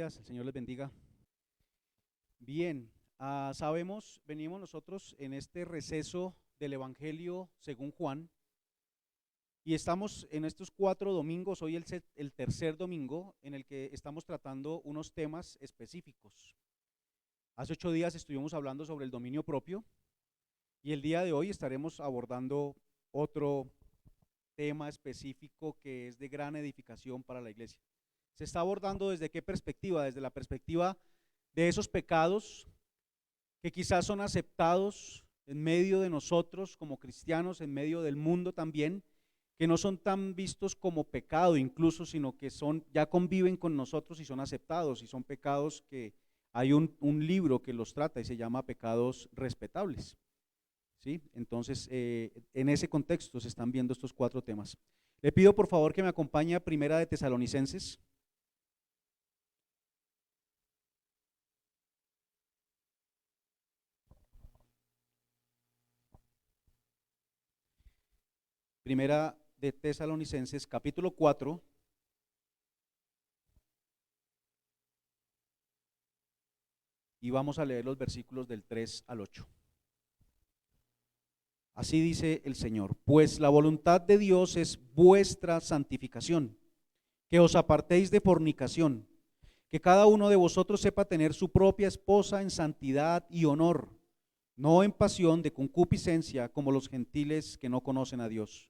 días, el Señor les bendiga. Bien, venimos nosotros en este receso del Evangelio según Juan y estamos en estos 4 domingos, hoy el tercer domingo en el que estamos tratando unos temas específicos. Hace 8 días estuvimos hablando sobre el dominio propio y el día de hoy estaremos abordando otro tema específico que es de gran edificación para la iglesia. Se está abordando desde qué perspectiva, desde la perspectiva de esos pecados que quizás son aceptados en medio de nosotros como cristianos, en medio del mundo también, que no son tan vistos como pecado incluso, sino que ya conviven con nosotros y son aceptados, y son pecados que hay un libro que los trata y se llama pecados respetables, ¿sí? Entonces, en ese contexto se están viendo estos 4 temas. Le pido por favor que me acompañe a Primera de Tesalonicenses. Primera de Tesalonicenses, capítulo 4, y vamos a leer los versículos del 3 al 8. Así dice el Señor: pues la voluntad de Dios es vuestra santificación, que os apartéis de fornicación, que cada uno de vosotros sepa tener su propia esposa en santidad y honor, no en pasión de concupiscencia como los gentiles que no conocen a Dios.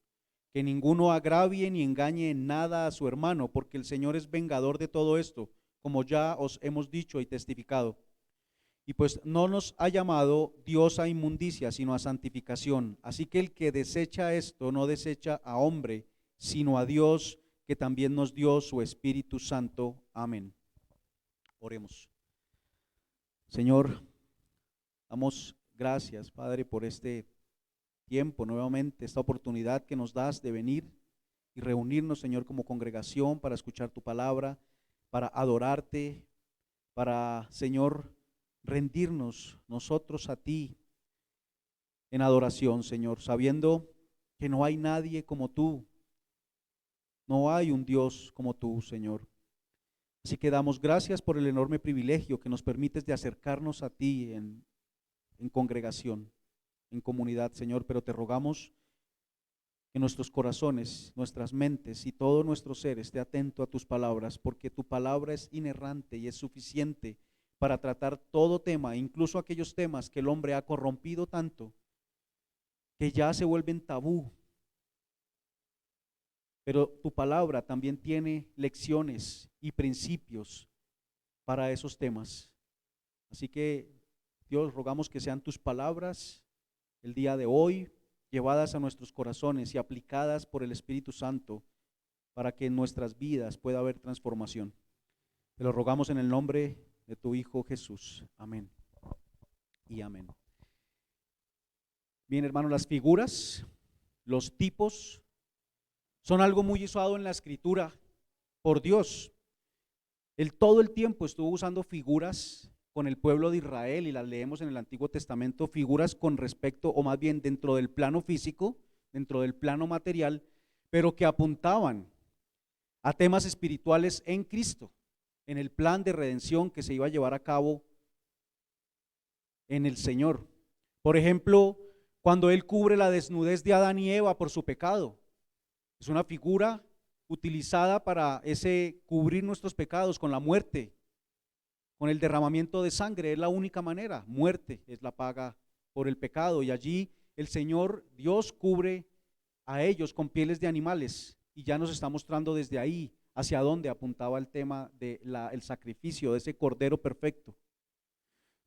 Que ninguno agravie ni engañe en nada a su hermano, porque el Señor es vengador de todo esto, como ya os hemos dicho y testificado. Y pues no nos ha llamado Dios a inmundicia, sino a santificación. Así que el que desecha esto no desecha a hombre, sino a Dios, que también nos dio su Espíritu Santo. Amén. Oremos. Señor, damos gracias, Padre, por este tiempo, nuevamente esta oportunidad que nos das de venir y reunirnos, Señor, como congregación para escuchar tu palabra, para adorarte, para, Señor, rendirnos nosotros a ti en adoración, Señor, sabiendo que no hay nadie como tú, no hay un Dios como tú, Señor. Así que damos gracias por el enorme privilegio que nos permites de acercarnos a ti en congregación, en comunidad, Señor, pero te rogamos que nuestros corazones, nuestras mentes y todo nuestro ser esté atento a tus palabras, porque tu palabra es inerrante y es suficiente para tratar todo tema, incluso aquellos temas que el hombre ha corrompido tanto, que ya se vuelven tabú. Pero tu palabra también tiene lecciones y principios para esos temas. Así que, Dios, rogamos que sean tus palabras el día de hoy, llevadas a nuestros corazones y aplicadas por el Espíritu Santo para que en nuestras vidas pueda haber transformación. Te lo rogamos en el nombre de tu Hijo Jesús. Amén y amén. Bien, hermanos, las figuras, los tipos, son algo muy usado en la Escritura por Dios. Él todo el tiempo estuvo usando figuras con el pueblo de Israel, y las leemos en el Antiguo Testamento, figuras con respecto, o más bien dentro del plano físico, dentro del plano material, pero que apuntaban a temas espirituales en Cristo, en el plan de redención que se iba a llevar a cabo en el Señor. Por ejemplo, cuando Él cubre la desnudez de Adán y Eva por su pecado, es una figura utilizada para cubrir nuestros pecados con la muerte, con el derramamiento de sangre. Es la única manera. Muerte es la paga por el pecado, y allí el Señor Dios cubre a ellos con pieles de animales, y ya nos está mostrando desde ahí hacia dónde apuntaba el tema del sacrificio de ese cordero perfecto.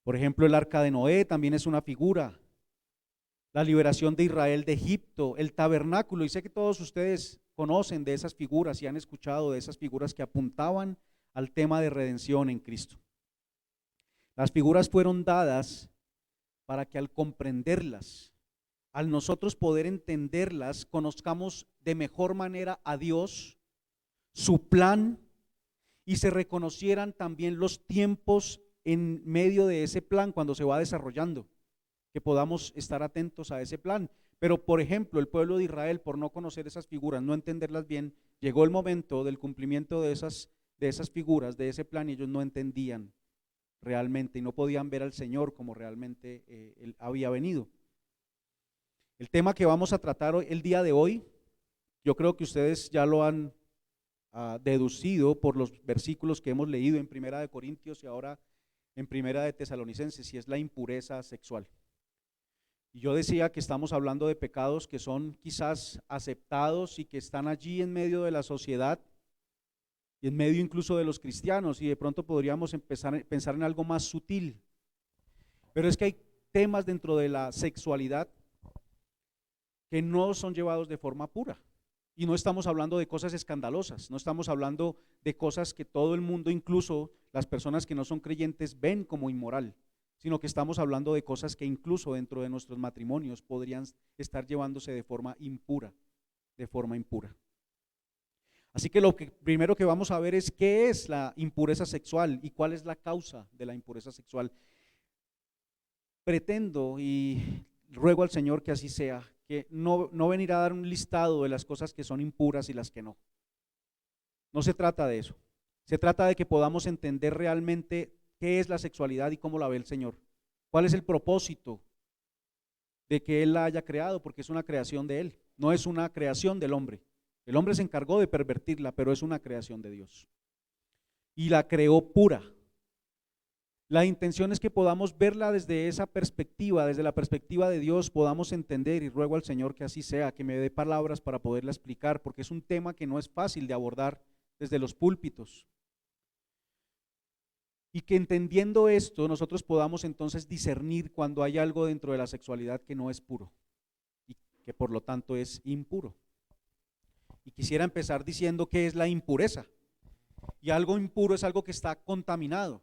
Por ejemplo, el arca de Noé también es una figura, la liberación de Israel de Egipto, el tabernáculo, y sé que todos ustedes conocen de esas figuras y han escuchado de esas figuras que apuntaban al tema de redención en Cristo. Las figuras fueron dadas para que al comprenderlas, al nosotros poder entenderlas, conozcamos de mejor manera a Dios, su plan, y se reconocieran también los tiempos en medio de ese plan cuando se va desarrollando, que podamos estar atentos a ese plan. Pero, por ejemplo, el pueblo de Israel, por no conocer esas figuras, no entenderlas bien, llegó el momento del cumplimiento de esas de esas figuras, de ese plan, y ellos no entendían realmente y no podían ver al Señor como realmente Él había venido. El tema que vamos a tratar hoy, el día de hoy, yo creo que ustedes ya lo han deducido por los versículos que hemos leído en Primera de Corintios y ahora en Primera de Tesalonicenses, y es la impureza sexual. Y yo decía que estamos hablando de pecados que son quizás aceptados y que están allí en medio de la sociedad y en medio incluso de los cristianos, y de pronto podríamos empezar a pensar en algo más sutil. Pero es que hay temas dentro de la sexualidad que no son llevados de forma pura. Y no estamos hablando de cosas escandalosas, no estamos hablando de cosas que todo el mundo, incluso las personas que no son creyentes, ven como inmoral, sino que estamos hablando de cosas que incluso dentro de nuestros matrimonios podrían estar llevándose de forma impura, de forma impura. Así que primero que vamos a ver es qué es la impureza sexual y cuál es la causa de la impureza sexual. Pretendo y ruego al Señor que así sea, que no venir a dar un listado de las cosas que son impuras y las que no. No se trata de eso. Se trata de que podamos entender realmente qué es la sexualidad y cómo la ve el Señor. ¿Cuál es el propósito de que Él la haya creado? Porque es una creación de Él, no es una creación del hombre. El hombre se encargó de pervertirla, pero es una creación de Dios. Y la creó pura. La intención es que podamos verla desde esa perspectiva, desde la perspectiva de Dios, podamos entender, y ruego al Señor que así sea, que me dé palabras para poderla explicar, porque es un tema que no es fácil de abordar desde los púlpitos. Y que entendiendo esto, nosotros podamos entonces discernir cuando hay algo dentro de la sexualidad que no es puro y que por lo tanto es impuro. Y quisiera empezar diciendo qué es la impureza. Y algo impuro es algo que está contaminado.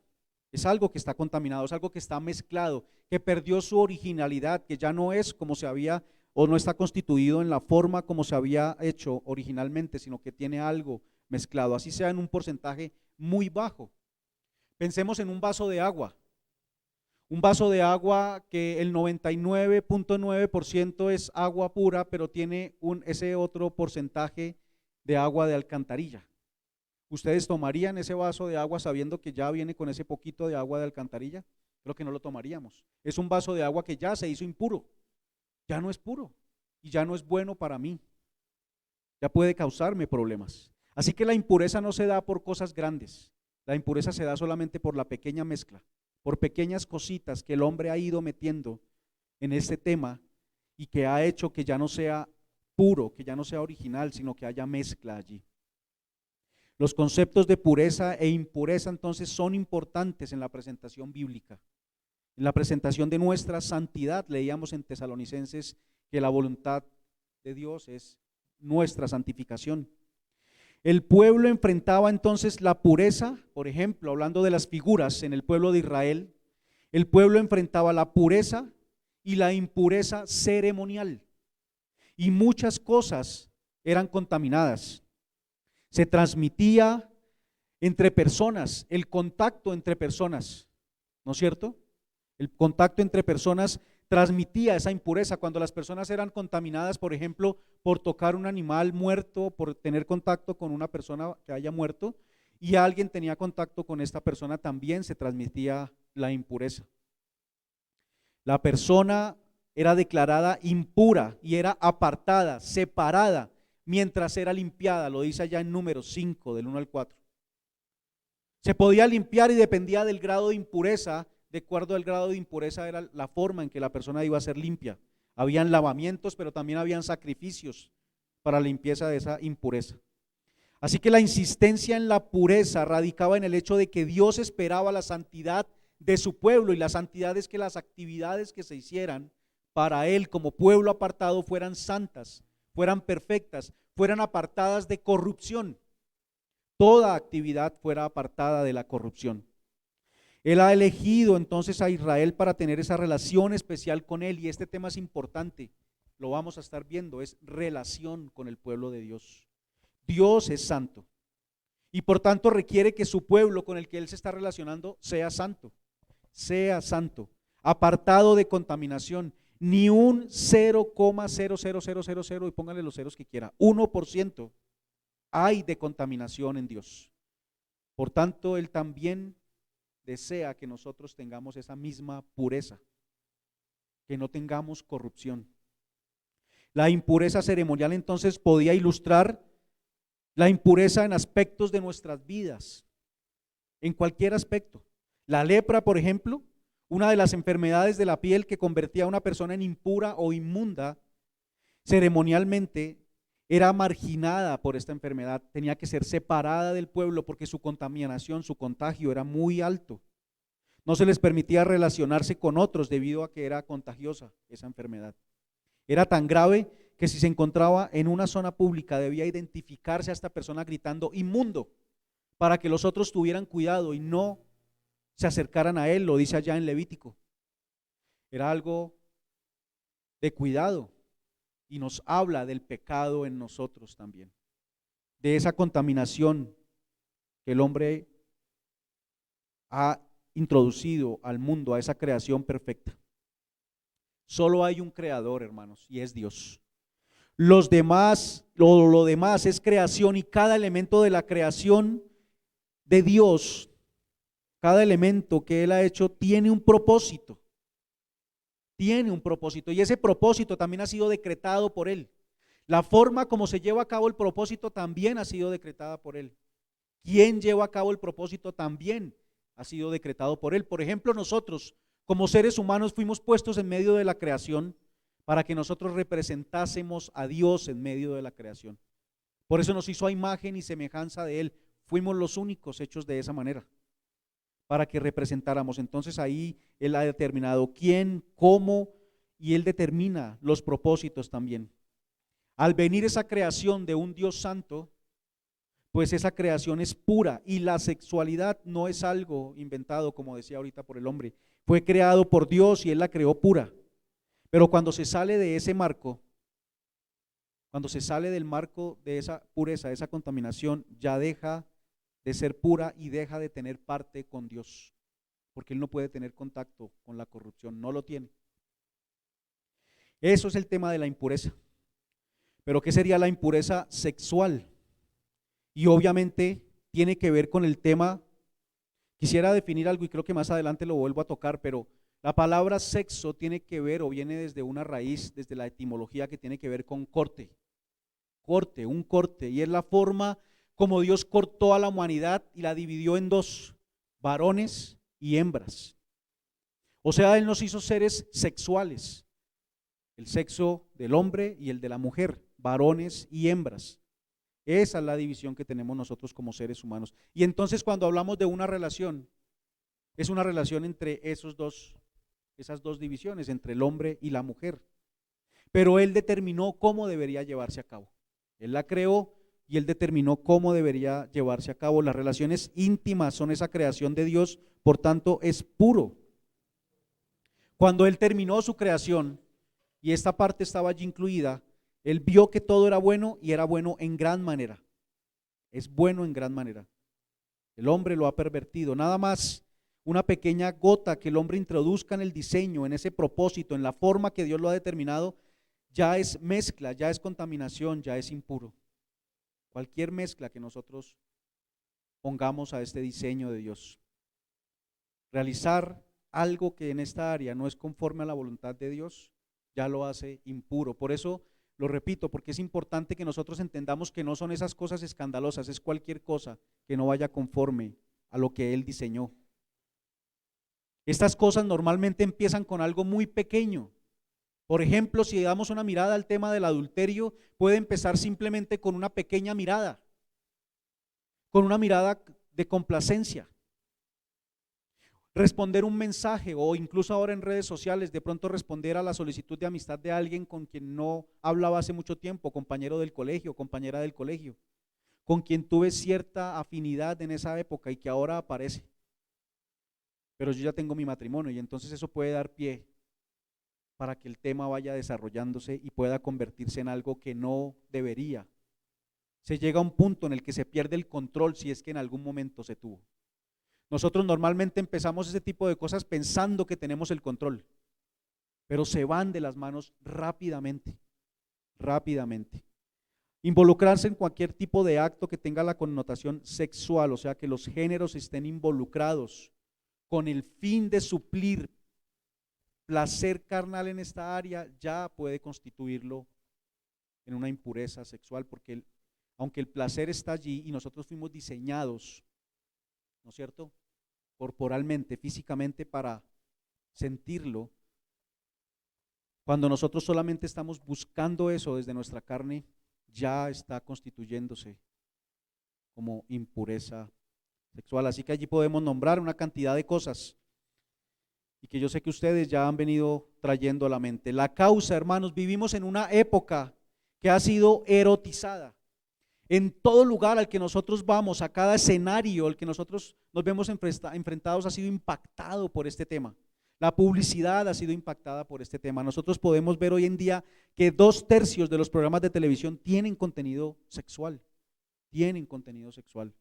Es algo que está contaminado, es algo que está mezclado, que perdió su originalidad, que ya no es como se había o no está constituido en la forma como se había hecho originalmente, sino que tiene algo mezclado, así sea en un porcentaje muy bajo. Pensemos en un vaso de agua que el 99.9% es agua pura, pero tiene ese otro porcentaje de agua de alcantarilla. ¿Ustedes tomarían ese vaso de agua sabiendo que ya viene con ese poquito de agua de alcantarilla? Creo que no lo tomaríamos. Es un vaso de agua que ya se hizo impuro, ya no es puro y ya no es bueno para mí, ya puede causarme problemas. Así que la impureza no se da por cosas grandes, la impureza se da solamente por la pequeña mezcla, por pequeñas cositas que el hombre ha ido metiendo en este tema y que ha hecho que ya no sea puro, que ya no sea original, sino que haya mezcla allí. Los conceptos de pureza e impureza entonces son importantes en la presentación bíblica. En la presentación de nuestra santidad, leíamos en Tesalonicenses que la voluntad de Dios es nuestra santificación. El pueblo enfrentaba entonces la pureza, por ejemplo, hablando de las figuras en el pueblo de Israel, el pueblo enfrentaba la pureza y la impureza ceremonial. Y muchas cosas eran contaminadas. Se transmitía entre personas, el contacto entre personas, ¿no es cierto? El contacto entre personas transmitía esa impureza. Cuando las personas eran contaminadas, por ejemplo, por tocar un animal muerto, por tener contacto con una persona que haya muerto, y alguien tenía contacto con esta persona, también se transmitía la impureza. La persona era declarada impura y era apartada, separada, mientras era limpiada, lo dice allá en Números 5, del 1 al 4. Se podía limpiar y dependía del grado de impureza, de acuerdo al grado de impureza era la forma en que la persona iba a ser limpia. Habían lavamientos, pero también habían sacrificios para la limpieza de esa impureza. Así que la insistencia en la pureza radicaba en el hecho de que Dios esperaba la santidad de su pueblo, y la santidad es que las actividades que se hicieran para Él como pueblo apartado fueran santas, fueran perfectas, fueran apartadas de corrupción. Toda actividad fuera apartada de la corrupción. Él ha elegido entonces a Israel para tener esa relación especial con Él, y este tema es importante, lo vamos a estar viendo, es relación con el pueblo de Dios. Dios es santo y por tanto requiere que su pueblo con el que Él se está relacionando sea santo, apartado de contaminación. Ni un 0,00000, y pónganle los ceros que quiera, 1% hay de contaminación en Dios. Por tanto, Él también desea que nosotros tengamos esa misma pureza, que no tengamos corrupción. La impureza ceremonial entonces podía ilustrar la impureza en aspectos de nuestras vidas, en cualquier aspecto. La lepra, por ejemplo, una de las enfermedades de la piel que convertía a una persona en impura o inmunda, ceremonialmente era marginada por esta enfermedad, tenía que ser separada del pueblo porque su contaminación, su contagio era muy alto. No se les permitía relacionarse con otros debido a que era contagiosa esa enfermedad. Era tan grave que si se encontraba en una zona pública debía identificarse a esta persona gritando inmundo para que los otros tuvieran cuidado y no se acercaran a él, lo dice allá en Levítico. Era algo de cuidado y nos habla del pecado en nosotros también, de esa contaminación que el hombre ha introducido al mundo, a esa creación perfecta. Solo hay un creador, hermanos, y es Dios. Los demás, lo demás es creación, y cada elemento de la creación de Dios, cada elemento que Él ha hecho tiene un propósito. Tiene un propósito, y ese propósito también ha sido decretado por Él. La forma como se lleva a cabo el propósito también ha sido decretada por Él. ¿Quién lleva a cabo el propósito? También ha sido decretado por Él. Por ejemplo, nosotros como seres humanos fuimos puestos en medio de la creación para que nosotros representásemos a Dios en medio de la creación. Por eso nos hizo a imagen y semejanza de Él. Fuimos los únicos hechos de esa manera, para que representáramos. Entonces ahí Él ha determinado quién, cómo, y Él determina los propósitos también. Al venir esa creación de un Dios santo, pues esa creación es pura, y la sexualidad no es algo inventado, como decía ahorita, por el hombre. Fue creado por Dios y Él la creó pura. Pero cuando se sale de ese marco, cuando se sale del marco de esa pureza, de esa contaminación, ya deja de ser pura y deja de tener parte con Dios, porque Él no puede tener contacto con la corrupción, no lo tiene. Eso es el tema de la impureza. Pero ¿qué sería la impureza sexual? Y obviamente tiene que ver con el tema, quisiera definir algo y creo que más adelante lo vuelvo a tocar, pero la palabra sexo tiene que ver o viene desde una raíz, desde la etimología, que tiene que ver con corte, un corte, y es la forma como Dios cortó a la humanidad y la dividió en dos, varones y hembras. O sea, Él nos hizo seres sexuales, el sexo del hombre y el de la mujer, varones y hembras. Esa es la división que tenemos nosotros como seres humanos. Y entonces cuando hablamos de una relación, es una relación entre esas dos divisiones, entre el hombre y la mujer. Pero Él determinó cómo debería llevarse a cabo. Él la creó y Él determinó cómo debería llevarse a cabo. Las relaciones íntimas son esa creación de Dios, por tanto es puro. Cuando Él terminó su creación, y esta parte estaba allí incluida, Él vio que todo era bueno y era bueno en gran manera. Es bueno en gran manera. El hombre lo ha pervertido. Nada más una pequeña gota que el hombre introduzca en el diseño, en ese propósito, en la forma que Dios lo ha determinado, ya es mezcla, ya es contaminación, ya es impuro. Cualquier mezcla que nosotros pongamos a este diseño de Dios. Realizar algo que en esta área no es conforme a la voluntad de Dios, ya lo hace impuro. Por eso lo repito, porque es importante que nosotros entendamos que no son esas cosas escandalosas, es cualquier cosa que no vaya conforme a lo que Él diseñó. Estas cosas normalmente empiezan con algo muy pequeño. Por ejemplo, si damos una mirada al tema del adulterio, puede empezar simplemente con una pequeña mirada, con una mirada de complacencia. Responder un mensaje, o incluso ahora en redes sociales, de pronto responder a la solicitud de amistad de alguien con quien no hablaba hace mucho tiempo, compañero del colegio, compañera del colegio, con quien tuve cierta afinidad en esa época y que ahora aparece. Pero yo ya tengo mi matrimonio y entonces eso puede dar pie para que el tema vaya desarrollándose y pueda convertirse en algo que no debería. Se llega a un punto en el que se pierde el control, si es que en algún momento se tuvo. Nosotros normalmente empezamos ese tipo de cosas pensando que tenemos el control, pero se van de las manos rápidamente, rápidamente. Involucrarse en cualquier tipo de acto que tenga la connotación sexual, o sea, que los géneros estén involucrados con el fin de suplir placer carnal en esta área, ya puede constituirlo en una impureza sexual, porque aunque el placer está allí y nosotros fuimos diseñados, ¿no es cierto?, corporalmente, físicamente para sentirlo, cuando nosotros solamente estamos buscando eso desde nuestra carne, ya está constituyéndose como impureza sexual. Así que allí podemos nombrar una cantidad de cosas y que yo sé que ustedes ya han venido trayendo a la mente. La causa, hermanos, vivimos en una época que ha sido erotizada. En todo lugar al que nosotros vamos, a cada escenario al que nosotros nos vemos enfrentados, ha sido impactado por este tema. La publicidad ha sido impactada por este tema. Nosotros podemos ver hoy en día que 2/3 de los programas de televisión tienen contenido sexual. Tienen contenido sexual.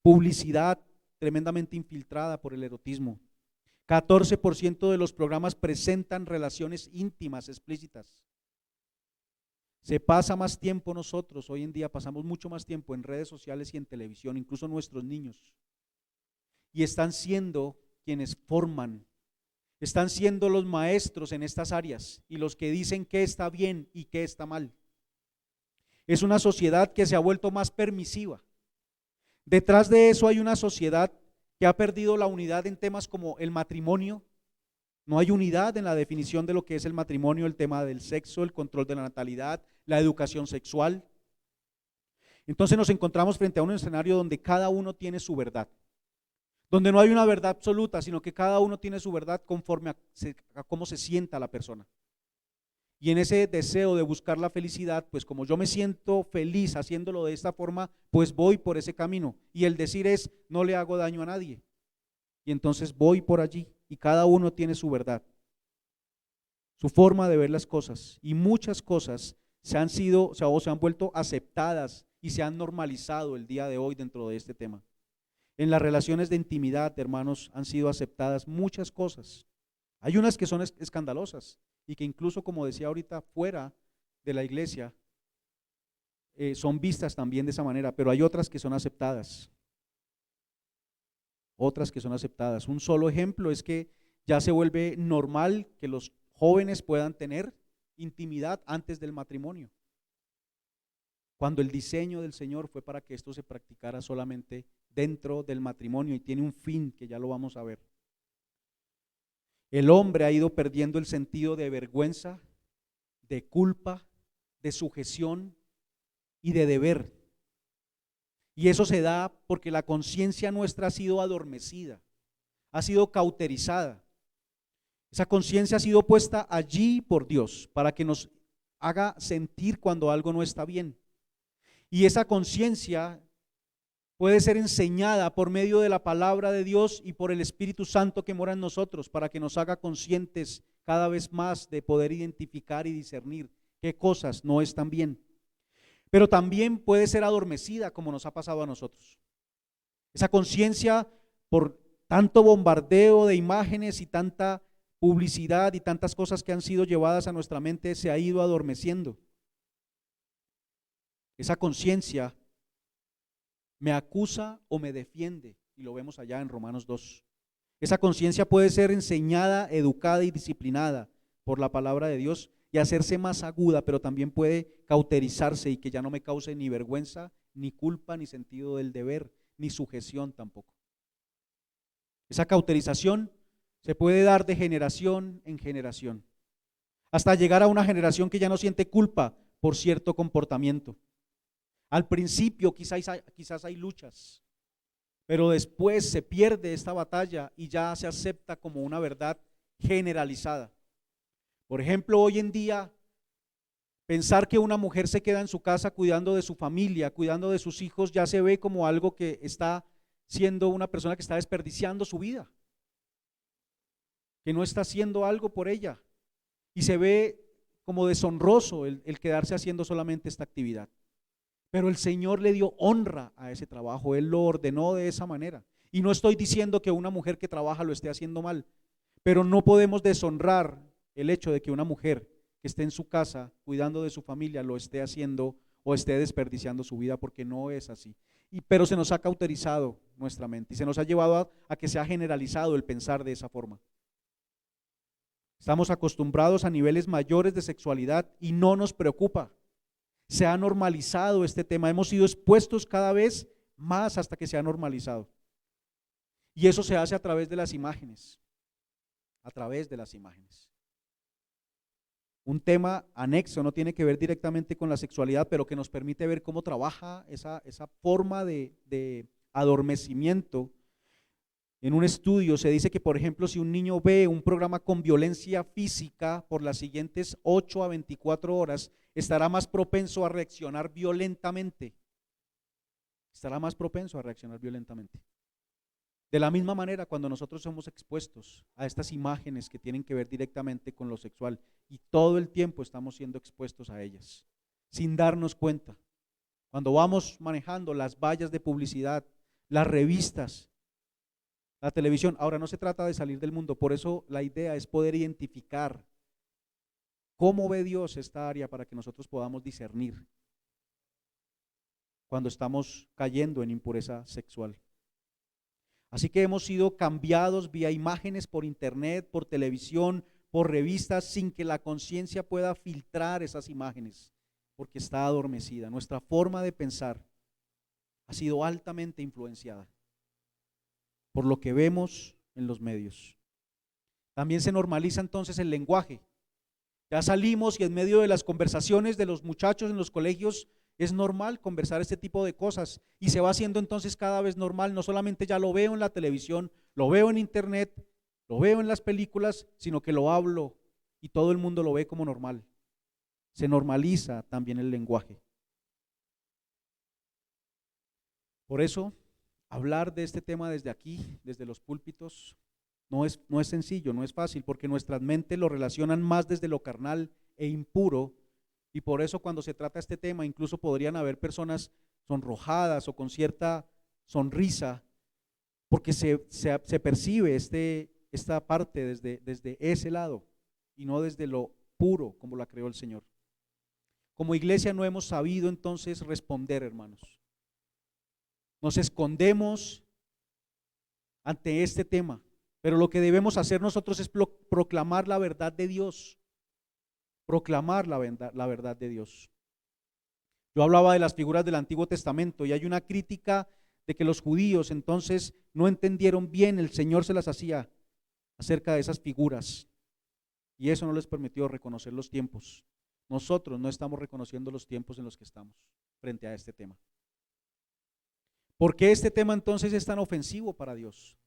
Publicidad tremendamente infiltrada por el erotismo. 14% de los programas presentan relaciones íntimas explícitas. Se pasa más tiempo nosotros, hoy en día pasamos mucho más tiempo en redes sociales y en televisión, incluso nuestros niños. Y están siendo quienes forman, están siendo los maestros en estas áreas y los que dicen qué está bien y qué está mal. Es una sociedad que se ha vuelto más permisiva. Detrás de eso hay una sociedad que ha perdido la unidad en temas como el matrimonio. No hay unidad en la definición de lo que es el matrimonio, el tema del sexo, el control de la natalidad, la educación sexual. Entonces nos encontramos frente a un escenario donde cada uno tiene su verdad, donde no hay una verdad absoluta, sino que cada uno tiene su verdad conforme a cómo se sienta la persona. Y en ese deseo de buscar la felicidad, pues como yo me siento feliz haciéndolo de esta forma, pues voy por ese camino. Y el decir es, no le hago daño a nadie. Y entonces voy por allí y cada uno tiene su verdad, su forma de ver las cosas. Y muchas cosas se han vuelto aceptadas y se han normalizado el día de hoy dentro de este tema. En las relaciones de intimidad, hermanos, han sido aceptadas muchas cosas. Hay unas que son escandalosas y que incluso, como decía ahorita, fuera de la iglesia son vistas también de esa manera, pero hay otras que son aceptadas. Otras que son aceptadas. Un solo ejemplo es que ya se vuelve normal que los jóvenes puedan tener intimidad antes del matrimonio, cuando el diseño del Señor fue para que esto se practicara solamente dentro del matrimonio y tiene un fin que ya lo vamos a ver. El hombre ha ido perdiendo el sentido de vergüenza, de culpa, de sujeción y de deber. Y eso se da porque la conciencia nuestra ha sido adormecida, ha sido cauterizada. Esa conciencia ha sido puesta allí por Dios para que nos haga sentir cuando algo no está bien. Y esa conciencia puede ser enseñada por medio de la palabra de Dios y por el Espíritu Santo que mora en nosotros para que nos haga conscientes cada vez más de poder identificar y discernir qué cosas no están bien. Pero también puede ser adormecida como nos ha pasado a nosotros. Esa conciencia, por tanto bombardeo de imágenes y tanta publicidad y tantas cosas que han sido llevadas a nuestra mente, se ha ido adormeciendo. Esa conciencia me acusa o me defiende, y lo vemos allá en Romanos 2. Esa conciencia puede ser enseñada, educada y disciplinada por la palabra de Dios y hacerse más aguda, pero también puede cauterizarse y que ya no me cause ni vergüenza, ni culpa, ni sentido del deber, ni sujeción tampoco. Esa cauterización se puede dar de generación en generación, hasta llegar a una generación que ya no siente culpa por cierto comportamiento. Al principio quizás hay luchas, pero después se pierde esta batalla y ya se acepta como una verdad generalizada. Por ejemplo, hoy en día, pensar que una mujer se queda en su casa cuidando de su familia, cuidando de sus hijos, ya se ve como algo que está siendo una persona que está desperdiciando su vida, que no está haciendo algo por ella, y se ve como deshonroso el quedarse haciendo solamente esta actividad. Pero el Señor le dio honra a ese trabajo, Él lo ordenó de esa manera. Y no estoy diciendo que una mujer que trabaja lo esté haciendo mal, pero no podemos deshonrar el hecho de que una mujer que esté en su casa cuidando de su familia lo esté haciendo o esté desperdiciando su vida, porque no es así. Pero se nos ha cauterizado nuestra mente y se nos ha llevado a que se ha generalizado el pensar de esa forma. Estamos acostumbrados a niveles mayores de sexualidad y no nos preocupa. Se ha normalizado este tema, hemos sido expuestos cada vez más hasta que se ha normalizado. Y eso se hace a través de las imágenes, a través de las imágenes. Un tema anexo, no tiene que ver directamente con la sexualidad, pero que nos permite ver cómo trabaja esa forma de adormecimiento. En un estudio se dice que, por ejemplo, si un niño ve un programa con violencia física por las siguientes 8 a 24 horas, estará más propenso a reaccionar violentamente. Estará más propenso a reaccionar violentamente. De la misma manera, cuando nosotros somos expuestos a estas imágenes que tienen que ver directamente con lo sexual y todo el tiempo estamos siendo expuestos a ellas, sin darnos cuenta, cuando vamos manejando las vallas de publicidad, las revistas, la televisión, ahora no se trata de salir del mundo, por eso la idea es poder identificar cómo ve Dios esta área para que nosotros podamos discernir cuando estamos cayendo en impureza sexual. Así que hemos sido cambiados vía imágenes por internet, por televisión, por revistas, sin que la conciencia pueda filtrar esas imágenes, porque está adormecida. Nuestra forma de pensar ha sido altamente influenciada por lo que vemos en los medios. También se normaliza entonces el lenguaje. Ya salimos y en medio de las conversaciones de los muchachos en los colegios es normal conversar este tipo de cosas y se va haciendo entonces cada vez normal. No solamente ya lo veo en la televisión, lo veo en internet, lo veo en las películas, sino que lo hablo y todo el mundo lo ve como normal. Se normaliza también el lenguaje. Por eso, hablar de este tema desde aquí, desde los púlpitos, no es sencillo, no es fácil, porque nuestras mentes lo relacionan más desde lo carnal e impuro. Y por eso cuando se trata este tema, incluso podrían haber personas sonrojadas o con cierta sonrisa, porque se percibe esta parte desde ese lado y no desde lo puro como la creó el Señor. Como iglesia no hemos sabido entonces responder, hermanos. Nos escondemos ante este tema, pero lo que debemos hacer nosotros es proclamar la verdad de Dios. Proclamar la verdad de Dios. Yo hablaba de las figuras del Antiguo Testamento y hay una crítica de que los judíos entonces no entendieron bien, el Señor se las hacía acerca de esas figuras y eso no les permitió reconocer los tiempos. Nosotros no estamos reconociendo los tiempos en los que estamos frente a este tema. ¿Por qué este tema entonces es tan ofensivo para Dios?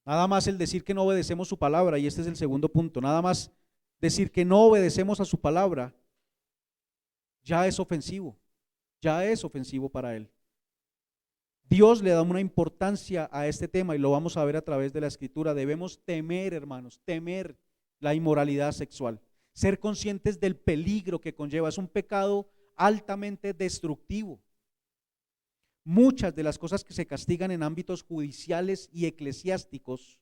Nada más el decir que no obedecemos su palabra, y este es el segundo punto, nada más decir que no obedecemos a su palabra ya es ofensivo para Él. Dios le da una importancia a este tema y lo vamos a ver a través de la Escritura. Debemos temer, hermanos, temer la inmoralidad sexual, ser conscientes del peligro que conlleva. Es un pecado altamente destructivo. Muchas de las cosas que se castigan en ámbitos judiciales y eclesiásticos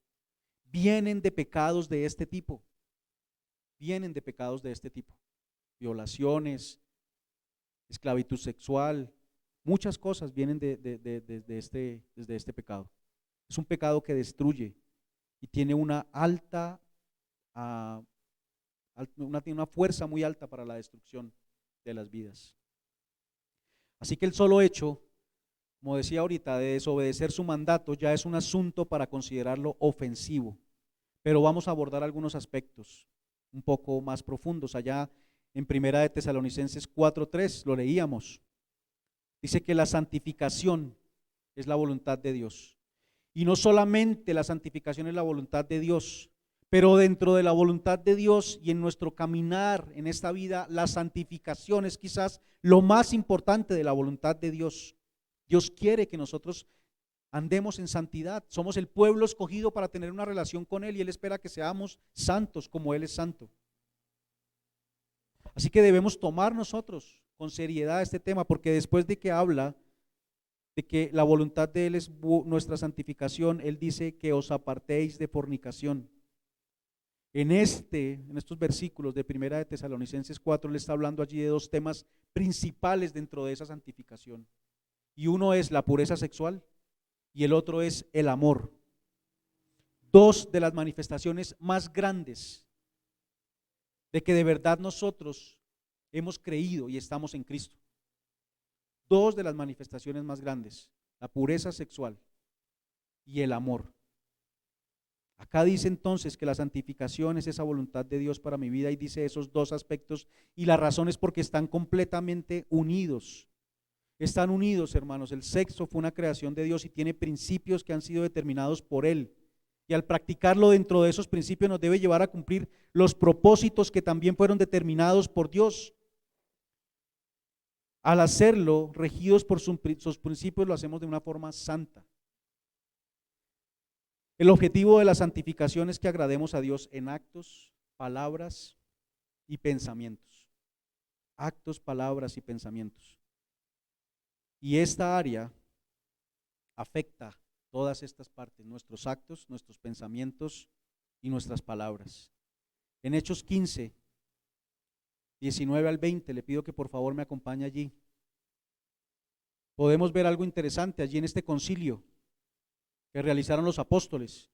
vienen de pecados de este tipo. Violaciones, esclavitud sexual, muchas cosas vienen desde este pecado. Es un pecado que destruye y tiene una fuerza muy alta para la destrucción de las vidas. Así que el solo hecho, como decía ahorita, de desobedecer su mandato ya es un asunto para considerarlo ofensivo. Pero vamos a abordar algunos aspectos un poco más profundos. Allá en Primera de Tesalonicenses 4:3 lo leíamos. Dice que la santificación es la voluntad de Dios. Y no solamente la santificación es la voluntad de Dios, pero dentro de la voluntad de Dios y en nuestro caminar en esta vida, la santificación es quizás lo más importante de la voluntad de Dios. Dios quiere que nosotros andemos en santidad. Somos el pueblo escogido para tener una relación con Él y Él espera que seamos santos como Él es santo. Así que debemos tomar nosotros con seriedad este tema, porque después de que habla de que la voluntad de Él es nuestra santificación, Él dice que os apartéis de fornicación. En estos versículos de Primera de Tesalonicenses 4, le está hablando allí de dos temas principales dentro de esa santificación. Y uno es la pureza sexual y el otro es el amor. Dos de las manifestaciones más grandes de que de verdad nosotros hemos creído y estamos en Cristo. Dos de las manifestaciones más grandes, la pureza sexual y el amor. Acá dice entonces que la santificación es esa voluntad de Dios para mi vida, y dice esos dos aspectos, y la razón es porque están completamente unidos. Están unidos, hermanos. El sexo fue una creación de Dios y tiene principios que han sido determinados por Él. Y al practicarlo dentro de esos principios nos debe llevar a cumplir los propósitos que también fueron determinados por Dios. Al hacerlo, regidos por sus principios, lo hacemos de una forma santa. El objetivo de la santificación es que agrademos a Dios en actos, palabras y pensamientos. Actos, palabras y pensamientos. Y esta área afecta todas estas partes, nuestros actos, nuestros pensamientos y nuestras palabras. En Hechos 15, 19 al 20, le pido que por favor me acompañe allí. Podemos ver algo interesante allí en este concilio que realizaron los apóstoles.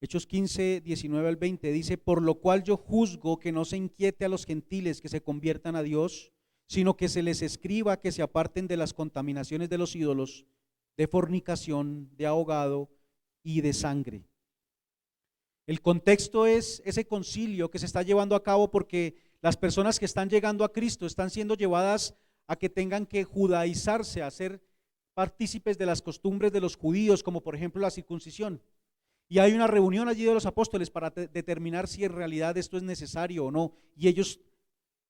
Hechos 15, 19 al 20 dice: por lo cual yo juzgo que no se inquiete a los gentiles que se conviertan a Dios, sino que se les escriba que se aparten de las contaminaciones de los ídolos, de fornicación, de ahogado y de sangre. El contexto es ese concilio que se está llevando a cabo porque las personas que están llegando a Cristo están siendo llevadas a que tengan que judaizarse, a ser partícipes de las costumbres de los judíos, como por ejemplo la circuncisión. Y hay una reunión allí de los apóstoles para determinar si en realidad esto es necesario o no. Y ellos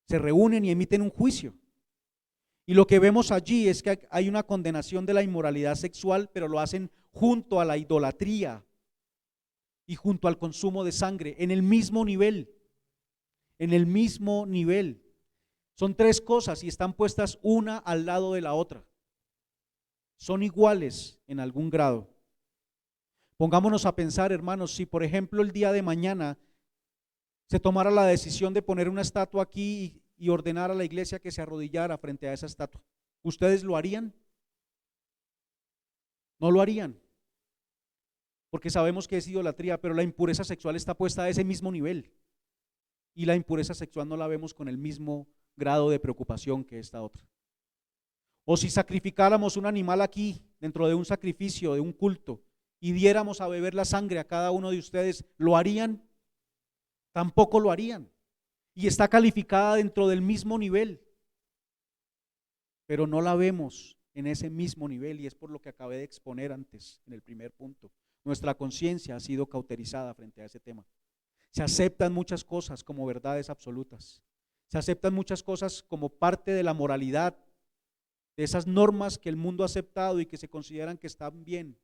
se reúnen y emiten un juicio. Y lo que vemos allí es que hay una condenación de la inmoralidad sexual, pero lo hacen junto a la idolatría y junto al consumo de sangre, en el mismo nivel. En el mismo nivel. Son tres cosas y están puestas una al lado de la otra. Son iguales en algún grado. Pongámonos a pensar, hermanos, si por ejemplo el día de mañana se tomara la decisión de poner una estatua aquí y ordenar a la iglesia que se arrodillara frente a esa estatua, ¿ustedes lo harían? No lo harían, porque sabemos que es idolatría, pero la impureza sexual está puesta a ese mismo nivel. Y la impureza sexual no la vemos con el mismo grado de preocupación que esta otra. O si sacrificáramos un animal aquí, dentro de un sacrificio, de un culto, y diéramos a beber la sangre a cada uno de ustedes, ¿lo harían? Tampoco lo harían. Y está calificada dentro del mismo nivel, pero no la vemos en ese mismo nivel, y es por lo que acabé de exponer antes en el primer punto. Nuestra conciencia ha sido cauterizada frente a ese tema. Se aceptan muchas cosas como verdades absolutas. Se aceptan muchas cosas como parte de la moralidad, de esas normas que el mundo ha aceptado y que se consideran que están bien.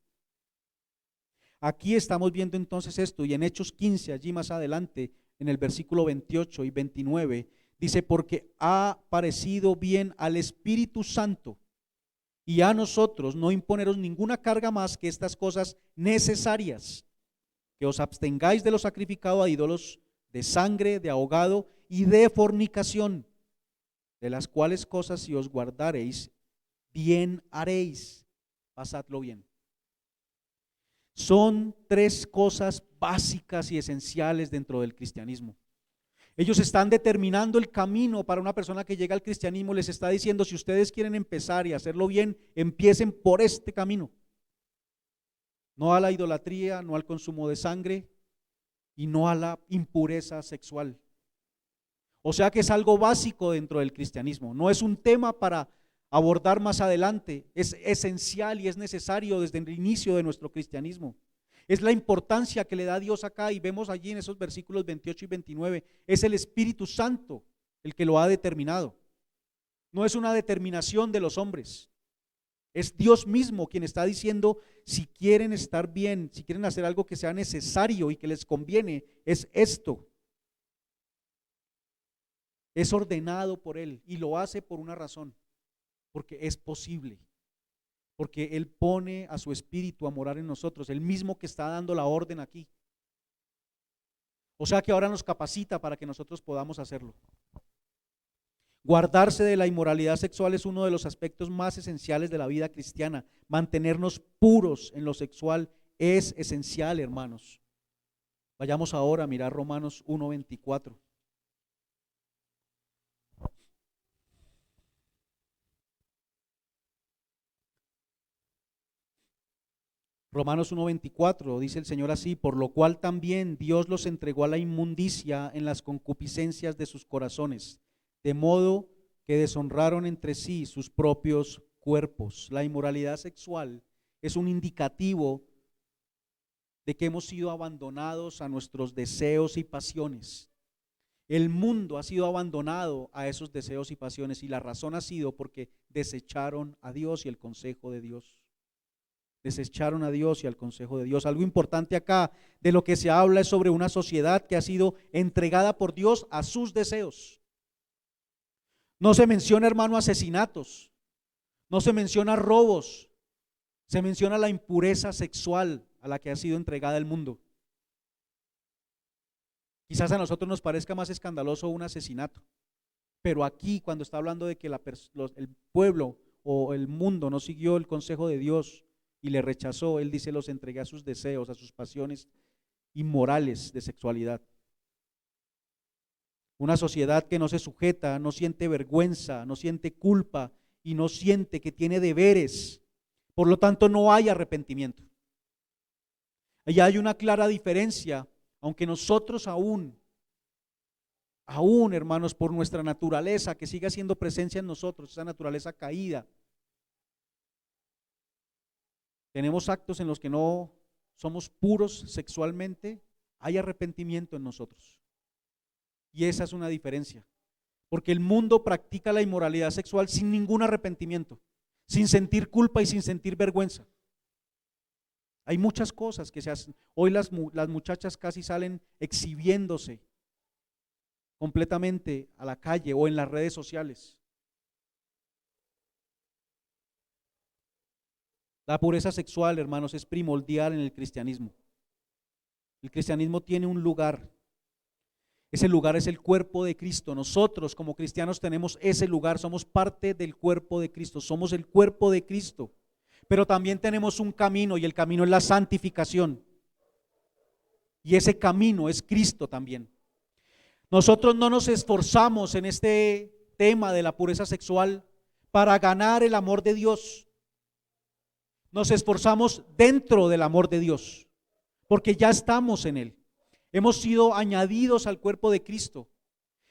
Aquí estamos viendo entonces esto, y en Hechos 15, allí más adelante, en el versículo 28 y 29, dice: porque ha parecido bien al Espíritu Santo y a nosotros no imponeros ninguna carga más que estas cosas necesarias, que os abstengáis de lo sacrificado a ídolos, de sangre, de ahogado y de fornicación, de las cuales cosas si os guardareis, bien haréis. Pasadlo bien. Son tres cosas básicas y esenciales dentro del cristianismo. Ellos están determinando el camino para una persona que llega al cristianismo. Les está diciendo: si ustedes quieren empezar y hacerlo bien, empiecen por este camino. No a la idolatría, no al consumo de sangre y no a la impureza sexual. O sea que es algo básico dentro del cristianismo. No es un tema para abordar más adelante, es esencial y es necesario desde el inicio de nuestro cristianismo. Es la importancia que le da Dios acá, y vemos allí en esos versículos 28 y 29, es el Espíritu Santo el que lo ha determinado. No es una determinación de los hombres, es Dios mismo quien está diciendo: si quieren estar bien, si quieren hacer algo que sea necesario y que les conviene, es esto. Es ordenado por Él y lo hace por una razón: porque es posible. porque Él pone a su espíritu a morar en nosotros, el mismo que está dando la orden aquí. O sea que ahora nos capacita para que nosotros podamos hacerlo. Guardarse de la inmoralidad sexual es uno de los aspectos más esenciales de la vida cristiana. Mantenernos puros en lo sexual es esencial, hermanos. Vayamos ahora a mirar Romanos 1:24. Romanos 1:24 dice el Señor así: por lo cual también Dios los entregó a la inmundicia en las concupiscencias de sus corazones, de modo que deshonraron entre sí sus propios cuerpos. La inmoralidad sexual es un indicativo de que hemos sido abandonados a nuestros deseos y pasiones. El mundo ha sido abandonado a esos deseos y pasiones, y la razón ha sido porque desecharon a Dios y el consejo de Dios. Desecharon a Dios y al consejo de Dios. Algo importante acá de lo que se habla es sobre una sociedad que ha sido entregada por Dios a sus deseos. No se menciona, hermano, asesinatos, no se menciona robos, se menciona la impureza sexual a la que ha sido entregada el mundo. Quizás a nosotros nos parezca más escandaloso un asesinato, pero aquí cuando está hablando de que el pueblo o el mundo no siguió el consejo de Dios y le rechazó, Él dice: los entregué a sus deseos, a sus pasiones inmorales de sexualidad. Una sociedad que no se sujeta, no siente vergüenza, no siente culpa y no siente que tiene deberes. Por lo tanto, no hay arrepentimiento. Allá hay una clara diferencia, aunque nosotros aún, hermanos, por nuestra naturaleza que sigue haciendo presencia en nosotros, esa naturaleza caída, tenemos actos en los que no somos puros sexualmente, hay arrepentimiento en nosotros. Y esa es una diferencia, porque el mundo practica la inmoralidad sexual sin ningún arrepentimiento, sin sentir culpa y sin sentir vergüenza. Hay muchas cosas que se hacen. Hoy las muchachas casi salen exhibiéndose completamente a la calle o en las redes sociales. La pureza sexual, hermanos, es primordial en el cristianismo. El cristianismo tiene un lugar. Ese lugar es el cuerpo de Cristo. Nosotros como cristianos tenemos ese lugar, somos parte del cuerpo de Cristo, somos el cuerpo de Cristo. Pero también tenemos un camino, y el camino es la santificación. Y ese camino es Cristo también. Nosotros no nos esforzamos en este tema de la pureza sexual para ganar el amor de Dios. Nos esforzamos dentro del amor de Dios, porque ya estamos en Él. Hemos sido añadidos al cuerpo de Cristo.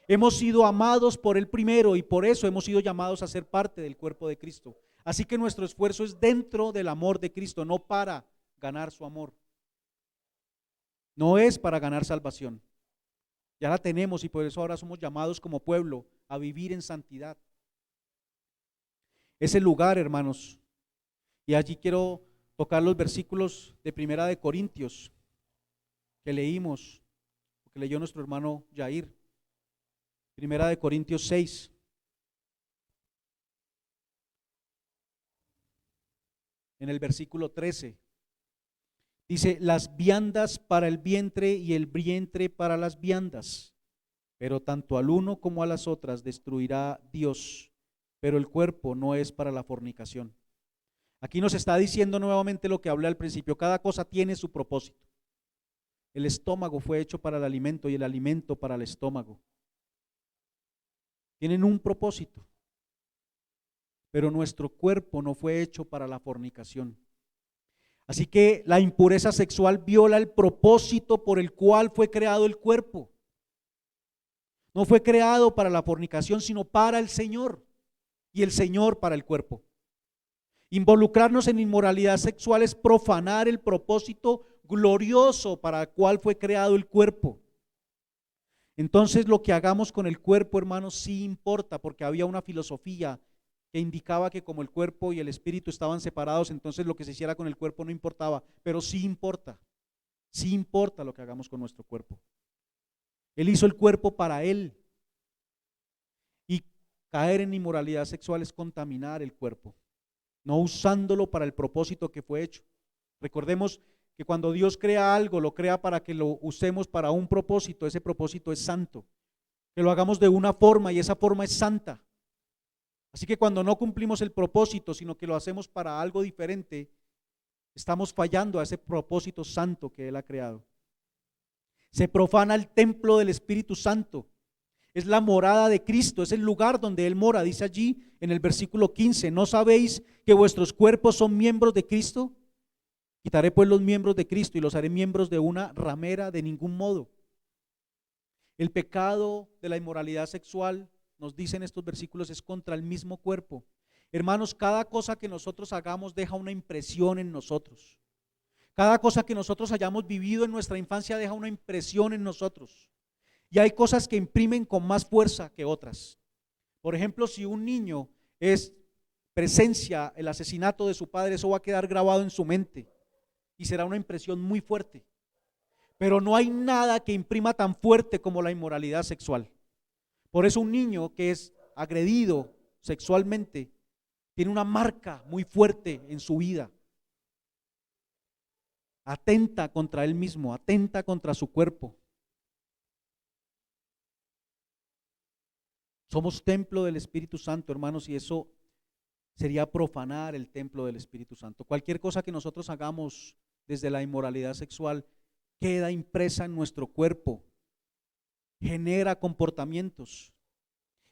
Hemos sido amados por Él primero y por eso hemos sido llamados a ser parte del cuerpo de Cristo. Así que nuestro esfuerzo es dentro del amor de Cristo, no para ganar su amor. No es para ganar salvación. Ya la tenemos y por eso ahora somos llamados como pueblo a vivir en santidad. Ese lugar, hermanos, y allí quiero tocar los versículos de Primera de Corintios que leímos, que leyó nuestro hermano Jair. Primera de Corintios 6. En el versículo 13. Dice: las viandas para el vientre y el vientre para las viandas, pero tanto al uno como a las otras destruirá Dios, pero el cuerpo no es para la fornicación. Aquí nos está diciendo nuevamente lo que hablé al principio: cada cosa tiene su propósito. El estómago fue hecho para el alimento y el alimento para el estómago. Tienen un propósito, pero nuestro cuerpo no fue hecho para la fornicación. Así que la impureza sexual viola el propósito por el cual fue creado el cuerpo. No fue creado para la fornicación, sino para el Señor, y el Señor para el cuerpo. Involucrarnos en inmoralidad sexual es profanar el propósito glorioso para el cual fue creado el cuerpo. Entonces lo que hagamos con el cuerpo, hermanos, sí importa, porque había una filosofía que indicaba que como el cuerpo y el espíritu estaban separados, entonces lo que se hiciera con el cuerpo no importaba, pero sí importa lo que hagamos con nuestro cuerpo. Él hizo el cuerpo para Él, y caer en inmoralidad sexual es contaminar el cuerpo. no usándolo para el propósito que fue hecho. Recordemos que cuando Dios crea algo, lo crea para que lo usemos para un propósito. Ese propósito es santo. Que lo hagamos de una forma y esa forma es santa. Así que cuando no cumplimos el propósito, sino que lo hacemos para algo diferente, estamos fallando a ese propósito santo que Él ha creado. Se profana el templo del Espíritu Santo. Es la morada de Cristo, es el lugar donde Él mora. Dice allí en el versículo 15, ¿no sabéis que vuestros cuerpos son miembros de Cristo? Quitaré pues los miembros de Cristo y los haré miembros de una ramera, de ningún modo. El pecado de la inmoralidad sexual, nos dicen estos versículos, es contra el mismo cuerpo. Hermanos, cada cosa que nosotros hagamos deja una impresión en nosotros. Cada cosa que nosotros hayamos vivido en nuestra infancia deja una impresión en nosotros. Y hay cosas que imprimen con más fuerza que otras. Por ejemplo, si un niño presencia el asesinato de su padre, eso va a quedar grabado en su mente y será una impresión muy fuerte. Pero no hay nada que imprima tan fuerte como la inmoralidad sexual. Por eso un niño que es agredido sexualmente tiene una marca muy fuerte en su vida. Atenta contra él mismo, atenta contra su cuerpo. Somos templo del Espíritu Santo, hermanos, y eso sería profanar el templo del Espíritu Santo. Cualquier cosa que nosotros hagamos desde la inmoralidad sexual queda impresa en nuestro cuerpo, genera comportamientos,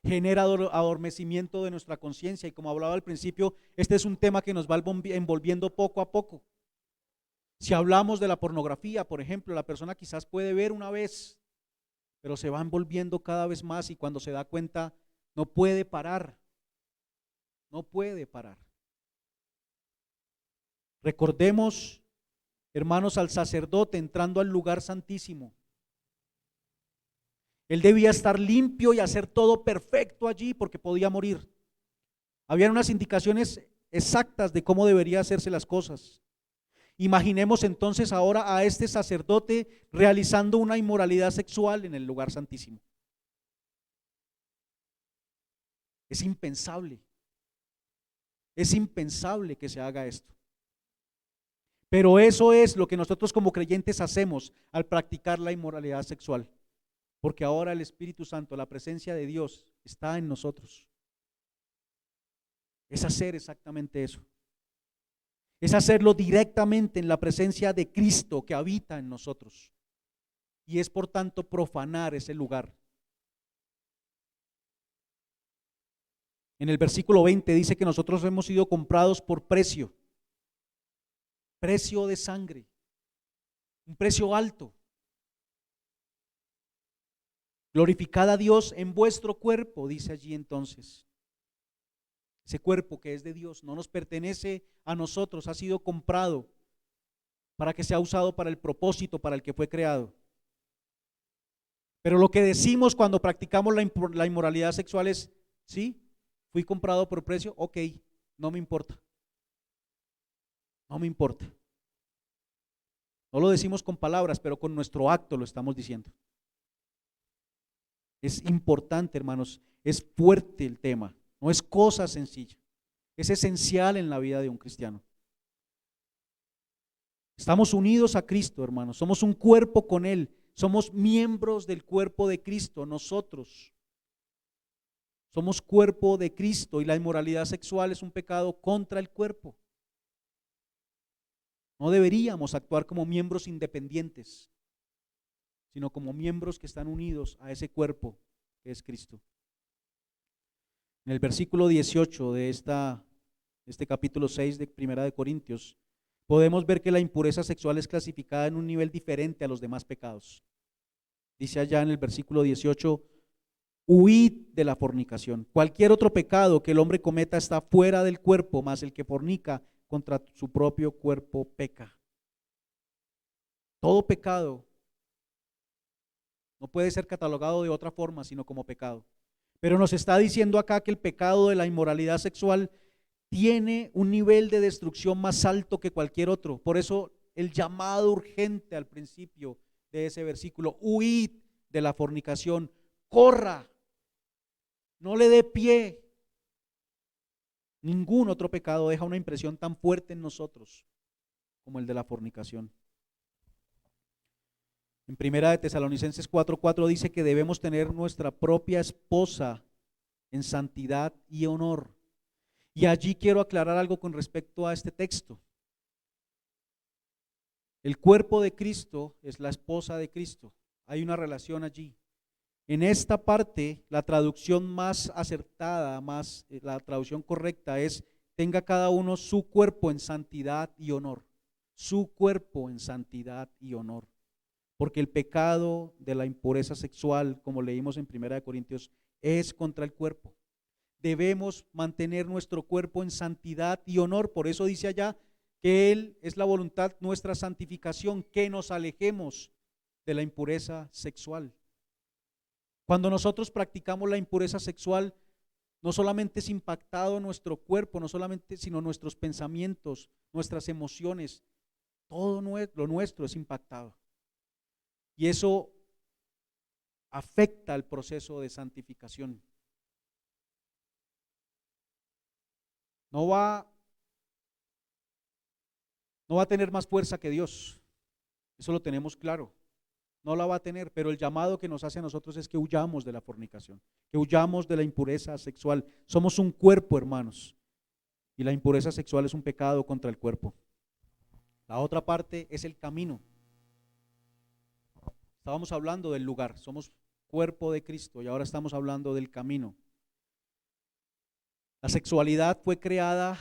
genera adormecimiento de nuestra conciencia, y como hablaba al principio, este es un tema que nos va envolviendo poco a poco. Si hablamos de la pornografía, por ejemplo, la persona quizás puede ver una vez, pero se va envolviendo cada vez más y cuando se da cuenta no puede parar, no puede parar. Recordemos, hermanos, al sacerdote entrando al lugar santísimo. Él debía estar limpio y hacer todo perfecto allí porque podía morir. Habían unas indicaciones exactas de cómo debería hacerse las cosas. Imaginemos entonces ahora a este sacerdote realizando una inmoralidad sexual en el lugar santísimo. Es impensable que se haga esto. Pero eso es lo que nosotros como creyentes hacemos al practicar la inmoralidad sexual. Porque ahora el Espíritu Santo, la presencia de Dios, está en nosotros. Es hacer exactamente eso. Es hacerlo directamente en la presencia de Cristo que habita en nosotros. Y es por tanto profanar ese lugar. En el versículo 20 dice que nosotros hemos sido comprados por precio. Precio de sangre. Un precio alto. Glorificad a Dios en vuestro cuerpo, dice allí entonces. Ese cuerpo que es de Dios no nos pertenece a nosotros, ha sido comprado para que sea usado para el propósito para el que fue creado. Pero lo que decimos cuando practicamos la inmoralidad sexual es, sí, fui comprado por precio, ok, no me importa. No me importa. No lo decimos con palabras, pero con nuestro acto lo estamos diciendo. Es importante, hermanos, es fuerte el tema, no es cosa sencilla, es esencial en la vida de un cristiano. Estamos unidos a Cristo, hermanos, somos un cuerpo con Él, somos miembros del cuerpo de Cristo, nosotros. Somos cuerpo de Cristo y la inmoralidad sexual es un pecado contra el cuerpo. No deberíamos actuar como miembros independientes, sino como miembros que están unidos a ese cuerpo que es Cristo. En el versículo 18 de este capítulo 6 de Primera de Corintios, podemos ver que la impureza sexual es clasificada en un nivel diferente a los demás pecados. Dice allá en el versículo 18, huid de la fornicación. Cualquier otro pecado que el hombre cometa está fuera del cuerpo, mas el que fornica contra su propio cuerpo peca. Todo pecado no puede ser catalogado de otra forma sino como pecado. Pero nos está diciendo acá que el pecado de la inmoralidad sexual tiene un nivel de destrucción más alto que cualquier otro. Por eso el llamado urgente al principio de ese versículo, huid de la fornicación, corra, no le dé pie, Ningún otro pecado deja una impresión tan fuerte en nosotros como el de la fornicación. En Primera de Tesalonicenses 4:4 dice que debemos tener nuestra propia esposa en santidad y honor. Y allí quiero aclarar algo con respecto a este texto. El cuerpo de Cristo es la esposa de Cristo. Hay una relación allí. En esta parte, la traducción más acertada, la traducción correcta es: tenga cada uno su cuerpo en santidad y honor. Su cuerpo en santidad y honor. Porque el pecado de la impureza sexual, como leímos en 1 Corintios, es contra el cuerpo. Debemos mantener nuestro cuerpo en santidad y honor. Por eso dice allá que Él es la voluntad, nuestra santificación, que nos alejemos de la impureza sexual. Cuando nosotros practicamos la impureza sexual, no solamente es impactado nuestro cuerpo, no solamente, sino nuestros pensamientos, nuestras emociones, todo lo nuestro es impactado. Y eso afecta el proceso de santificación. No va a tener más fuerza que Dios, eso lo tenemos claro. No la va a tener, pero el llamado que nos hace a nosotros es que huyamos de la fornicación, que huyamos de la impureza sexual. Somos un cuerpo, hermanos, y la impureza sexual es un pecado contra el cuerpo. La otra parte es el camino. Estábamos hablando del lugar, somos cuerpo de Cristo y ahora estamos hablando del camino. La sexualidad fue creada,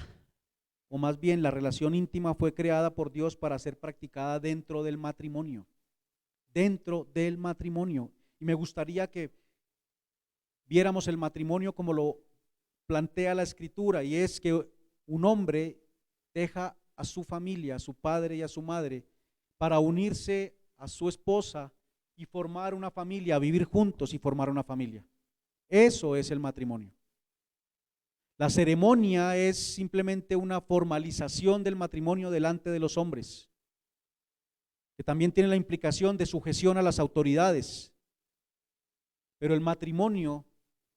o más bien la relación íntima fue creada por Dios para ser practicada dentro del matrimonio. Dentro del matrimonio. Y me gustaría que viéramos el matrimonio como lo plantea la Escritura, y es que un hombre deja a su familia, a su padre y a su madre, para unirse a su esposa y formar una familia, vivir juntos y formar una familia. Eso es el matrimonio. La ceremonia es simplemente una formalización del matrimonio delante de los hombres, que también tiene la implicación de sujeción a las autoridades. Pero el matrimonio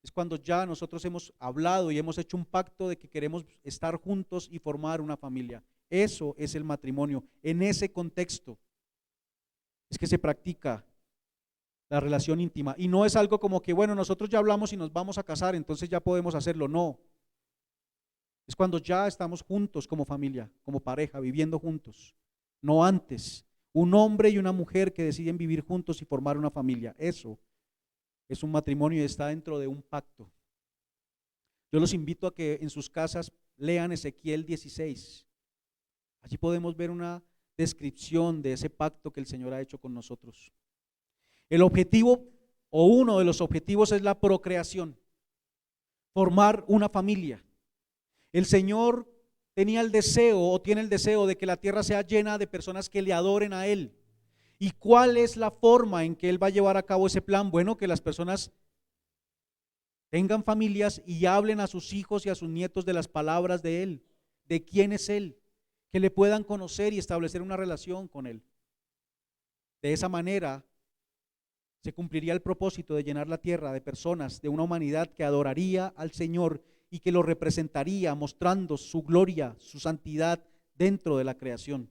es cuando ya nosotros hemos hablado y hemos hecho un pacto de que queremos estar juntos y formar una familia. Eso es el matrimonio. En ese contexto es que se practica la relación íntima. Y no es algo como que, bueno, nosotros ya hablamos y nos vamos a casar, entonces ya podemos hacerlo. No. Es cuando ya estamos juntos como familia, como pareja, viviendo juntos. No antes. Un hombre y una mujer que deciden vivir juntos y formar una familia. Eso es un matrimonio y está dentro de un pacto. Yo los invito a que en sus casas lean Ezequiel 16. Allí podemos ver una descripción de ese pacto que el Señor ha hecho con nosotros. El objetivo, o uno de los objetivos, es la procreación, formar una familia. El Señor tenía el deseo, o tiene el deseo, de que la tierra sea llena de personas que le adoren a Él. ¿Y cuál es la forma en que Él va a llevar a cabo ese plan? Bueno, que las personas tengan familias y hablen a sus hijos y a sus nietos de las palabras de Él, de quién es Él, que le puedan conocer y establecer una relación con Él. De esa manera se cumpliría el propósito de llenar la tierra de personas, de una humanidad que adoraría al Señor y que lo representaría, mostrando su gloria, su santidad dentro de la creación.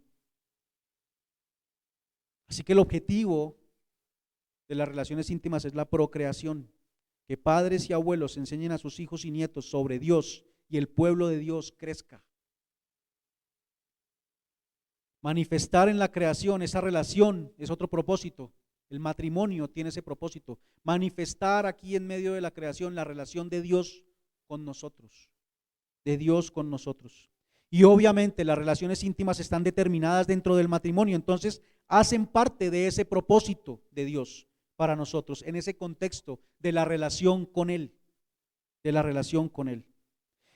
Así que el objetivo de las relaciones íntimas es la procreación, que padres y abuelos enseñen a sus hijos y nietos sobre Dios y el pueblo de Dios crezca. Manifestar en la creación esa relación es otro propósito. El matrimonio tiene ese propósito, manifestar aquí en medio de la creación la relación de Dios con nosotros, de Dios con nosotros. Y obviamente las relaciones íntimas están determinadas dentro del matrimonio, entonces hacen parte de ese propósito de Dios para nosotros, en ese contexto de la relación con Él, de la relación con Él.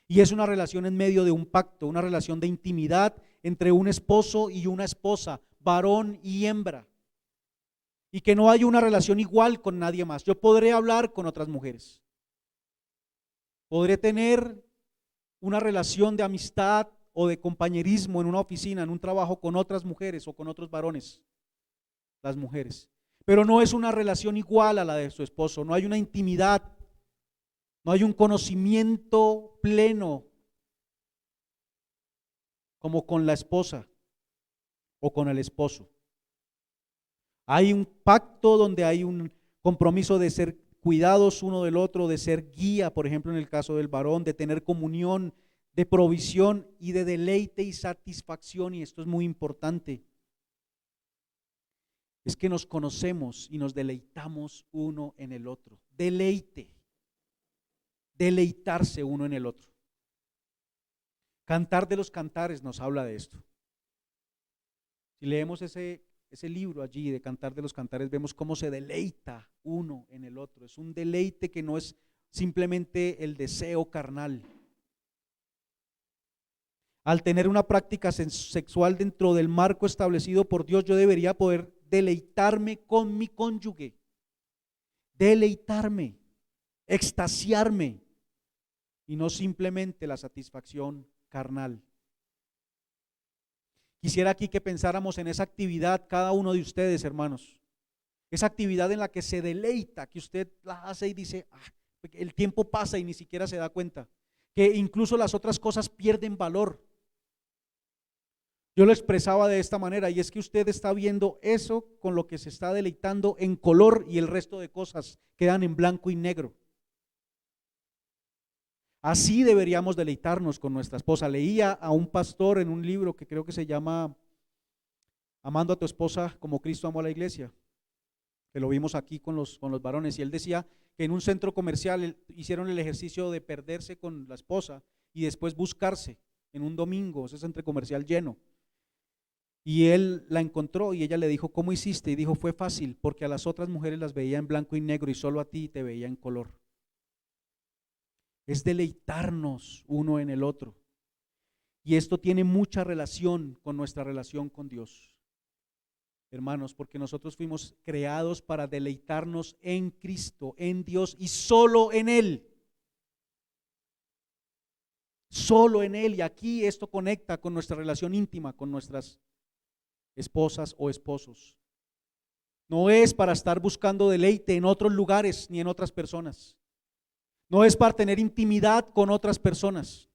Y es una relación en medio de un pacto, una relación de intimidad entre un esposo y una esposa, varón y hembra. Y que no hay una relación igual con nadie más. Yo podré hablar con otras mujeres, podré tener una relación de amistad o de compañerismo en una oficina, en un trabajo, con otras mujeres o con otros varones, las mujeres. Pero no es una relación igual a la de su esposo, no hay una intimidad, no hay un conocimiento pleno como con la esposa o con el esposo. Hay un pacto donde hay un compromiso de ser cuidados uno del otro, de ser guía, por ejemplo, en el caso del varón, de tener comunión, de provisión y de deleite y satisfacción, y esto es muy importante. Es que nos conocemos y nos deleitamos uno en el otro. Deleite, deleitarse uno en el otro. Cantar de los Cantares nos habla de esto. Si leemos ese libro allí de Cantar de los Cantares, vemos cómo se deleita uno en el otro. Es un deleite que no es simplemente el deseo carnal. Al tener una práctica sexual dentro del marco establecido por Dios, yo debería poder deleitarme con mi cónyuge, deleitarme, extasiarme, y no simplemente la satisfacción carnal. Quisiera aquí que pensáramos en esa actividad, cada uno de ustedes, hermanos, esa actividad en la que se deleita, que usted la hace y dice, el tiempo pasa y ni siquiera se da cuenta, que incluso las otras cosas pierden valor. Yo lo expresaba de esta manera, y es que usted está viendo eso con lo que se está deleitando en color y el resto de cosas quedan en blanco y negro. Así deberíamos deleitarnos con nuestra esposa. Leía a un pastor en un libro que creo que se llama Amando a tu esposa como Cristo amó a la iglesia, que lo vimos aquí con los varones, y él decía que en un centro comercial hicieron el ejercicio de perderse con la esposa y después buscarse en un domingo, ese centro comercial lleno. Y él la encontró y ella le dijo, ¿cómo hiciste? Y dijo, fue fácil, porque a las otras mujeres las veía en blanco y negro y solo a ti te veía en color. Es deleitarnos uno en el otro. Y esto tiene mucha relación con nuestra relación con Dios, hermanos, porque nosotros fuimos creados para deleitarnos en Cristo, en Dios y solo en Él. Solo en Él. Y aquí esto conecta con nuestra relación íntima con nuestras esposas o esposos. No es para estar buscando deleite en otros lugares ni en otras personas. No es para tener intimidad con otras personas.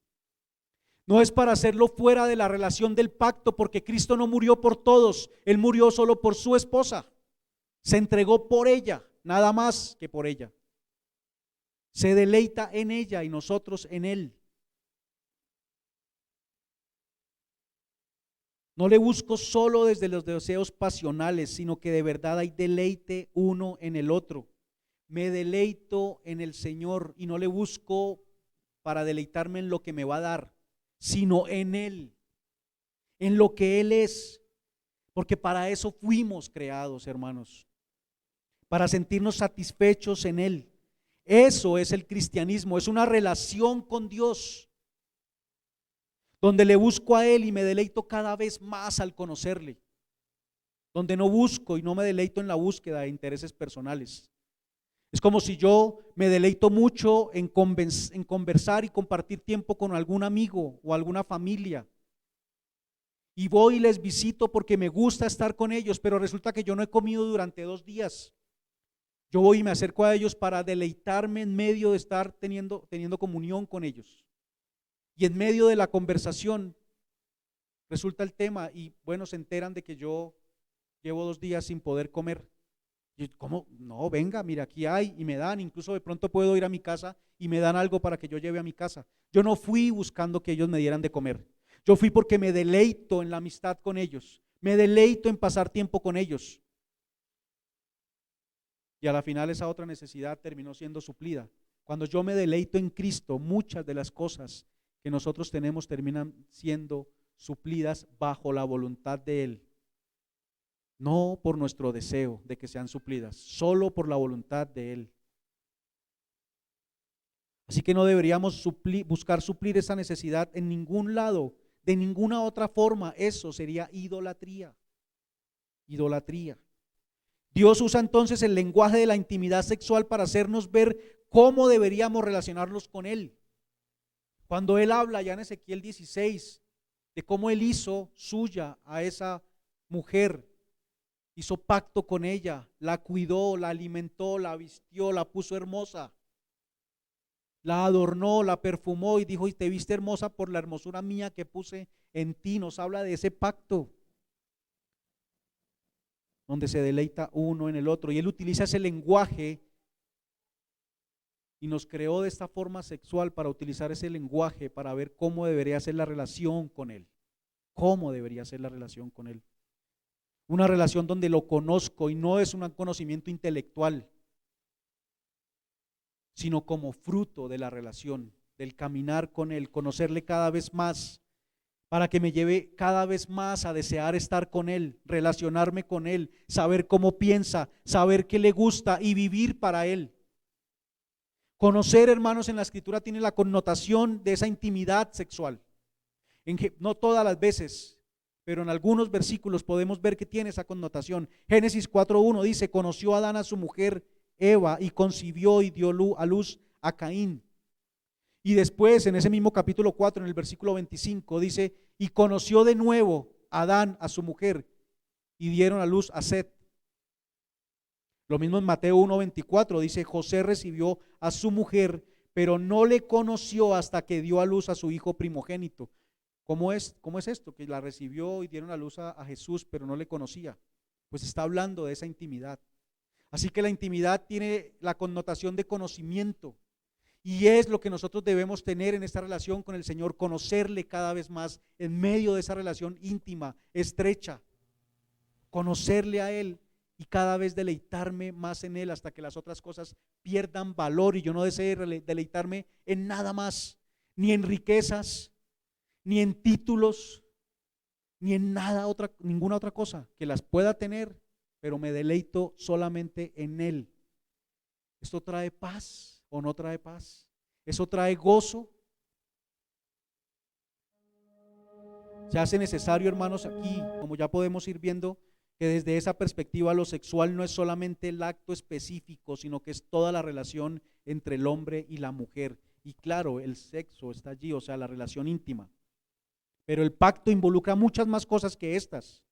No es para hacerlo fuera de la relación del pacto, porque Cristo no murió por todos, Él murió solo por su esposa. Se entregó por ella, nada más que por ella. Se deleita en ella y nosotros en Él. No le busco solo desde los deseos pasionales, sino que de verdad hay deleite uno en el otro. Me deleito en el Señor y no le busco para deleitarme en lo que me va a dar, sino en Él, en lo que Él es, porque para eso fuimos creados, hermanos, para sentirnos satisfechos en Él. Eso es el cristianismo, es una relación con Dios, donde le busco a Él y me deleito cada vez más al conocerle, donde no busco y no me deleito en la búsqueda de intereses personales. Es como si yo me deleito mucho en conversar y compartir tiempo con algún amigo o alguna familia, y voy y les visito porque me gusta estar con ellos, pero resulta que yo no he comido durante 2 días. Yo voy y me acerco a ellos para deleitarme en medio de estar teniendo comunión con ellos. Y en medio de la conversación resulta el tema y bueno, se enteran de que yo llevo 2 días sin poder comer. Y ¿cómo? No, venga, mira, aquí hay, y me dan, incluso de pronto puedo ir a mi casa y me dan algo para que yo lleve a mi casa. Yo no fui buscando que ellos me dieran de comer. Yo fui porque me deleito en la amistad con ellos, me deleito en pasar tiempo con ellos. Y a la final esa otra necesidad terminó siendo suplida. Cuando yo me deleito en Cristo, muchas de las cosas que nosotros tenemos terminan siendo suplidas bajo la voluntad de Él. No por nuestro deseo de que sean suplidas, solo por la voluntad de Él. Así que no deberíamos buscar suplir esa necesidad en ningún lado, de ninguna otra forma. Eso sería idolatría. Idolatría. Dios usa entonces el lenguaje de la intimidad sexual para hacernos ver cómo deberíamos relacionarnos con Él. Cuando Él habla ya en Ezequiel 16 de cómo Él hizo suya a esa mujer, hizo pacto con ella, la cuidó, la alimentó, la vistió, la puso hermosa, la adornó, la perfumó y dijo, y te viste hermosa por la hermosura mía que puse en ti, nos habla de ese pacto donde se deleita uno en el otro. Y Él utiliza ese lenguaje y nos creó de esta forma sexual para utilizar ese lenguaje para ver cómo debería ser la relación con Él. Cómo debería ser la relación con Él. Una relación donde lo conozco y no es un conocimiento intelectual, sino como fruto de la relación, del caminar con Él, conocerle cada vez más, para que me lleve cada vez más a desear estar con Él, relacionarme con Él, saber cómo piensa, saber qué le gusta y vivir para Él. Conocer, hermanos, en la Escritura tiene la connotación de esa intimidad sexual. No todas las veces, pero en algunos versículos podemos ver que tiene esa connotación. Génesis 4:1 dice: conoció Adán a su mujer Eva y concibió y dio a luz a Caín. Y después en ese mismo capítulo 4, en el versículo 25 dice: y conoció de nuevo Adán a su mujer y dieron a luz a Set. Lo mismo en Mateo 1:24 dice: José recibió a su mujer, pero no le conoció hasta que dio a luz a su hijo primogénito. ¿Cómo es esto? Que la recibió y dieron a luz a Jesús, pero no le conocía. Pues está hablando de esa intimidad. Así que la intimidad tiene la connotación de conocimiento. Y es lo que nosotros debemos tener en esta relación con el Señor, conocerle cada vez más en medio de esa relación íntima, estrecha, conocerle a Él y cada vez deleitarme más en Él hasta que las otras cosas pierdan valor y yo no desee deleitarme en nada más, ni en riquezas, ni en títulos, ni en ninguna otra cosa que las pueda tener, pero me deleito solamente en Él. ¿Esto trae paz o no trae paz? ¿Eso trae gozo? Se hace necesario, hermanos, aquí, como ya podemos ir viendo, que desde esa perspectiva lo sexual no es solamente el acto específico, sino que es toda la relación entre el hombre y la mujer. Y claro, el sexo está allí, o sea, la relación íntima. Pero el pacto involucra muchas más cosas que estas.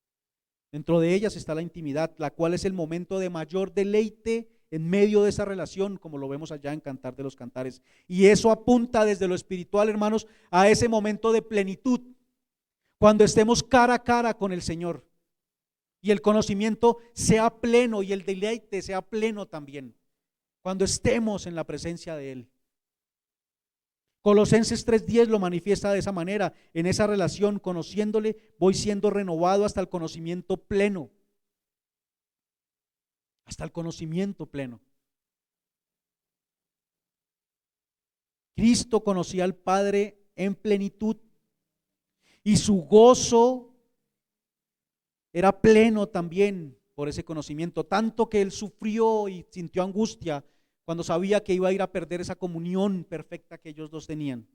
Dentro de ellas está la intimidad, la cual es el momento de mayor deleite en medio de esa relación, como lo vemos allá en Cantar de los Cantares. Y eso apunta desde lo espiritual, hermanos, a ese momento de plenitud, cuando estemos cara a cara con el Señor y el conocimiento sea pleno y el deleite sea pleno también, cuando estemos en la presencia de Él. Colosenses 3:10 lo manifiesta de esa manera: en esa relación, conociéndole, voy siendo renovado hasta el conocimiento pleno. Hasta el conocimiento pleno. Cristo conocía al Padre en plenitud y su gozo era pleno también por ese conocimiento, tanto que Él sufrió y sintió angustia cuando sabía que iba a ir a perder esa comunión perfecta que ellos dos tenían.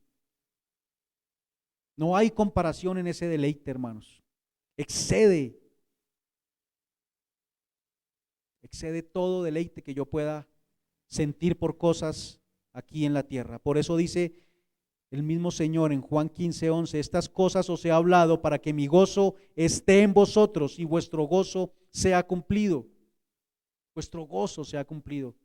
No hay comparación en ese deleite, hermanos. Excede todo deleite que yo pueda sentir por cosas aquí en la tierra. Por eso dice el mismo Señor en Juan 15:11: estas cosas os he hablado para que mi gozo esté en vosotros y vuestro gozo sea cumplido. Vuestro gozo sea cumplido.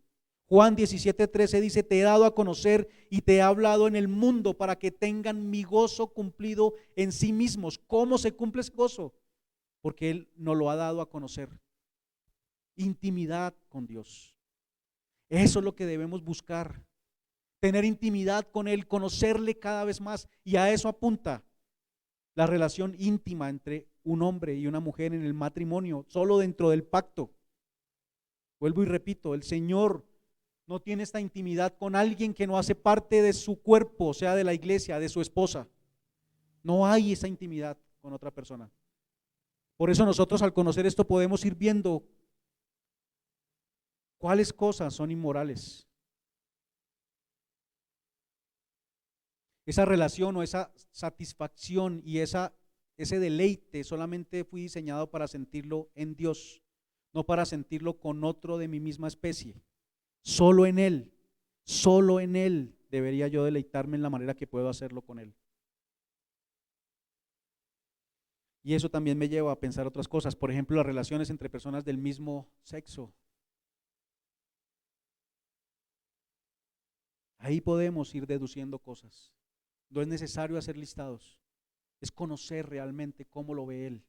Juan 17:13 dice: te he dado a conocer y te he hablado en el mundo para que tengan mi gozo cumplido en sí mismos. ¿Cómo se cumple ese gozo? Porque Él nos lo ha dado a conocer. Intimidad con Dios. Eso es lo que debemos buscar. Tener intimidad con Él, conocerle cada vez más. Y a eso apunta la relación íntima entre un hombre y una mujer en el matrimonio, solo dentro del pacto. Vuelvo y repito, el Señor no tiene esta intimidad con alguien que no hace parte de su cuerpo, o sea, de la iglesia, de su esposa. No hay esa intimidad con otra persona. Por eso nosotros, al conocer esto, podemos ir viendo cuáles cosas son inmorales. Esa relación o esa satisfacción y ese deleite solamente fui diseñado para sentirlo en Dios, no para sentirlo con otro de mi misma especie. Solo en Él debería yo deleitarme en la manera que puedo hacerlo con Él. Y eso también me lleva a pensar otras cosas, por ejemplo, las relaciones entre personas del mismo sexo. Ahí podemos ir deduciendo cosas. No es necesario hacer listados. es conocer realmente cómo lo ve Él.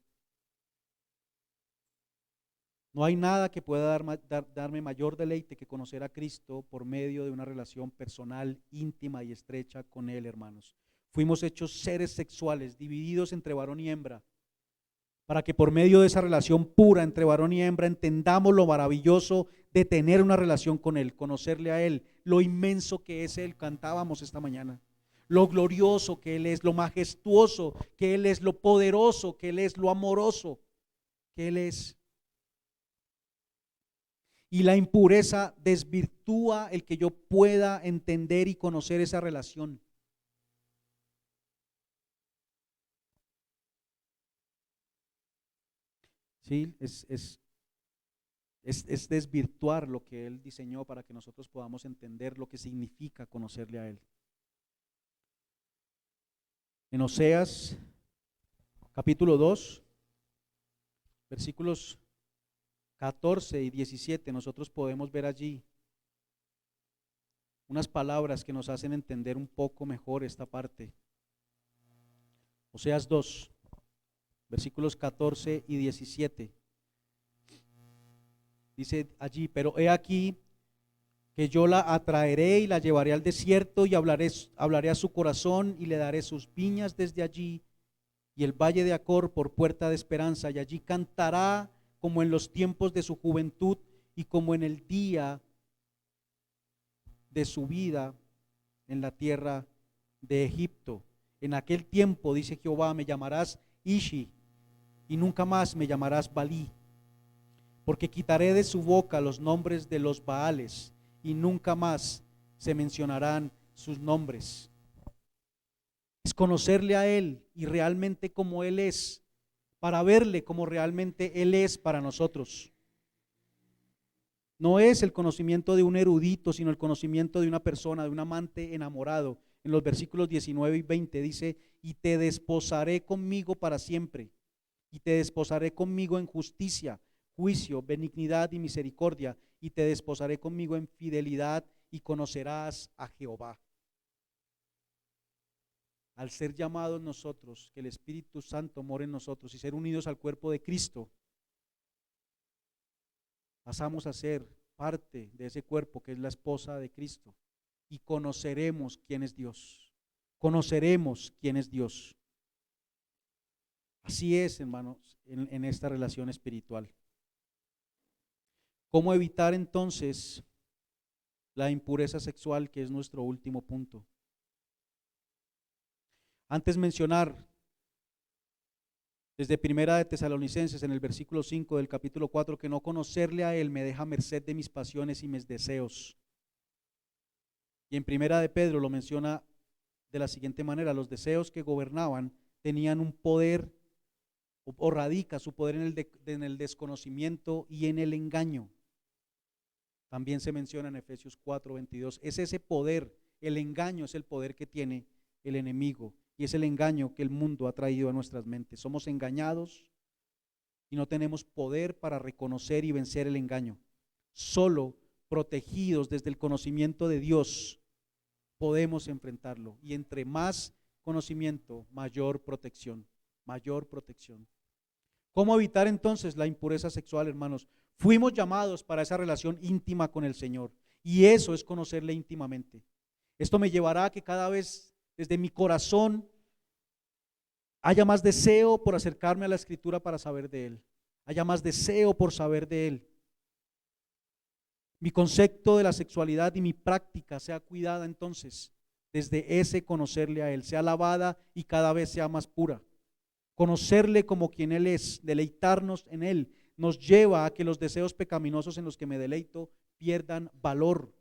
No hay nada que pueda darme mayor deleite que conocer a Cristo por medio de una relación personal, íntima y estrecha con Él, hermanos. Fuimos hechos seres sexuales, divididos entre varón y hembra, para que por medio de esa relación pura entre varón y hembra entendamos lo maravilloso de tener una relación con Él, conocerle a Él, lo inmenso que es Él, cantábamos esta mañana, lo glorioso que Él es, lo majestuoso que Él es, lo poderoso que Él es, lo amoroso que Él es. Y la impureza desvirtúa el que yo pueda entender y conocer esa relación. Sí, es desvirtuar lo que Él diseñó para que nosotros podamos entender lo que significa conocerle a Él. En Oseas, capítulo 2, versículos 14 y 17, nosotros podemos ver allí unas palabras que nos hacen entender un poco mejor esta parte. Oseas 2, versículos 14 y 17. Dice allí, pero he aquí que yo la atraeré y la llevaré al desierto y hablaré a su corazón y le daré sus viñas desde allí y el valle de Acor por puerta de esperanza, y allí cantará como en los tiempos de su juventud y como en el día de su vida en la tierra de Egipto. En aquel tiempo, dice Jehová, me llamarás Ishi y nunca más me llamarás Balí, porque quitaré de su boca los nombres de los Baales y nunca más se mencionarán sus nombres. Es conocerle a Él y realmente como Él es, para verle como realmente Él es para nosotros. No es el conocimiento de un erudito, sino el conocimiento de una persona, de un amante enamorado. En los versículos 19 y 20 dice, y te desposaré conmigo para siempre, y te desposaré conmigo en justicia, juicio, benignidad y misericordia, y te desposaré conmigo en fidelidad, y conocerás a Jehová. Al ser llamados nosotros, que el Espíritu Santo more en nosotros y ser unidos al cuerpo de Cristo, pasamos a ser parte de ese cuerpo que es la esposa de Cristo y conoceremos quién es Dios. Conoceremos quién es Dios. Así es, hermanos, en esta relación espiritual. ¿Cómo evitar entonces la impureza sexual, que es nuestro último punto? Antes mencionar desde Primera de Tesalonicenses en el versículo 5 del capítulo 4 que no conocerle a Él me deja merced de mis pasiones y mis deseos. Y en Primera de Pedro lo menciona de la siguiente manera: los deseos que gobernaban tenían un poder o radica su poder en el desconocimiento y en el engaño. También se menciona en Efesios 4:22. Es ese poder, el engaño es el poder que tiene el enemigo y es el engaño que el mundo ha traído a nuestras mentes. Somos engañados y no tenemos poder para reconocer y vencer el engaño. Solo protegidos desde el conocimiento de Dios podemos enfrentarlo, y entre más conocimiento, mayor protección, mayor protección. ¿Cómo evitar entonces la impureza sexual, hermanos? Fuimos llamados para esa relación íntima con el Señor, y eso es conocerle íntimamente. Esto me llevará a que cada vez desde mi corazón haya más deseo por acercarme a la Escritura para saber de Él, haya más deseo por saber de Él. Mi concepto de la sexualidad y mi práctica sea cuidada entonces desde ese conocerle a Él, sea lavada y cada vez sea más pura. Conocerle como quien Él es, deleitarnos en Él, nos lleva a que los deseos pecaminosos en los que me deleito pierdan valor.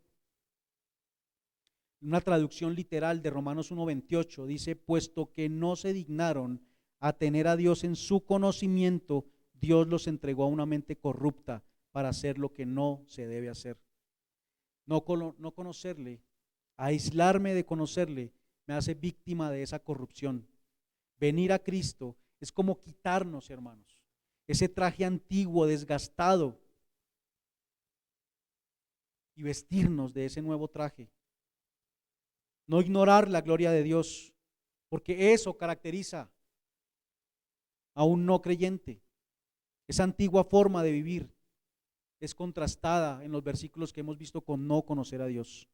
Una traducción literal de Romanos 1:28 dice, puesto que no se dignaron a tener a Dios en su conocimiento, Dios los entregó a una mente corrupta para hacer lo que no se debe hacer. No conocerle, aislarme de conocerle, me hace víctima de esa corrupción. Venir a Cristo es como quitarnos, hermanos, ese traje antiguo, desgastado, y vestirnos de ese nuevo traje. No ignorar la gloria de Dios, porque eso caracteriza a un no creyente. Esa antigua forma de vivir es contrastada en los versículos que hemos visto con no conocer a Dios.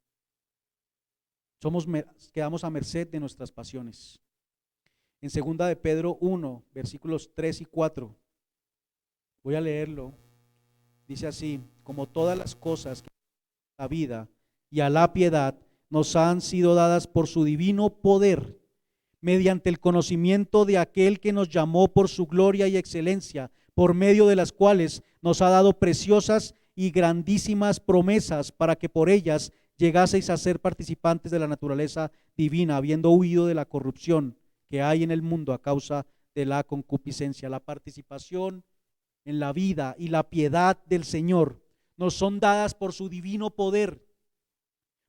Quedamos a merced de nuestras pasiones. En 2 de Pedro 1, versículos 3 y 4, voy a leerlo. Dice así: como todas las cosas que a la vida y a la piedad nos han sido dadas por su divino poder, mediante el conocimiento de aquel que nos llamó por su gloria y excelencia, por medio de las cuales nos ha dado preciosas y grandísimas promesas, para que por ellas llegaseis a ser participantes de la naturaleza divina, habiendo huido de la corrupción que hay en el mundo a causa de la concupiscencia. La participación en la vida y la piedad del Señor nos son dadas por su divino poder.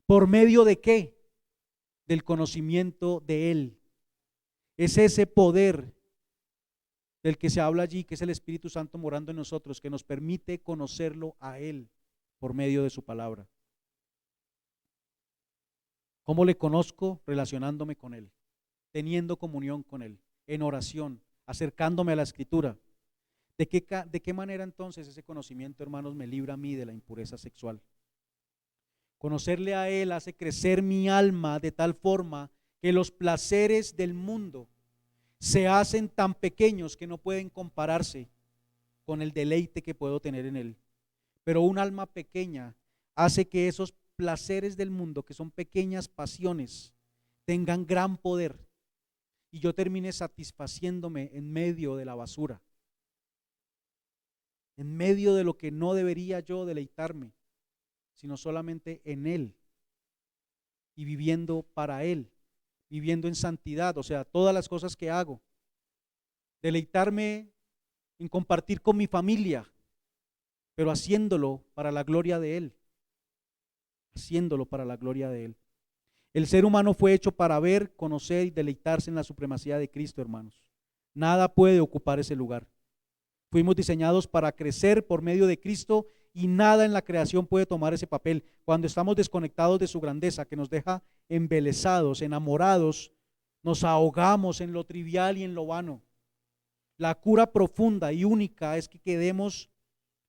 ¿Por medio de qué? Del conocimiento de Él. Es ese poder del que se habla allí, que es el Espíritu Santo morando en nosotros, que nos permite conocerlo a Él por medio de su palabra. ¿Cómo le conozco? Relacionándome con Él, teniendo comunión con Él, en oración, acercándome a la Escritura. ¿De qué manera entonces ese conocimiento, hermanos, me libra a mí de la impureza sexual? Conocerle a Él hace crecer mi alma de tal forma que los placeres del mundo se hacen tan pequeños que no pueden compararse con el deleite que puedo tener en Él. Pero un alma pequeña hace que esos placeres del mundo, que son pequeñas pasiones, tengan gran poder y yo termine satisfaciéndome en medio de la basura, en medio de lo que no debería yo deleitarme, sino solamente en Él y viviendo para Él, viviendo en santidad. O sea, todas las cosas que hago, deleitarme en compartir con mi familia, pero haciéndolo para la gloria de Él, haciéndolo para la gloria de Él. El ser humano fue hecho para ver, conocer y deleitarse en la supremacía de Cristo, hermanos. Nada puede ocupar ese lugar. Fuimos diseñados para crecer por medio de Cristo y nada en la creación puede tomar ese papel. Cuando estamos desconectados de su grandeza, que nos deja embelesados, enamorados, nos ahogamos en lo trivial y en lo vano. La cura profunda y única es que quedemos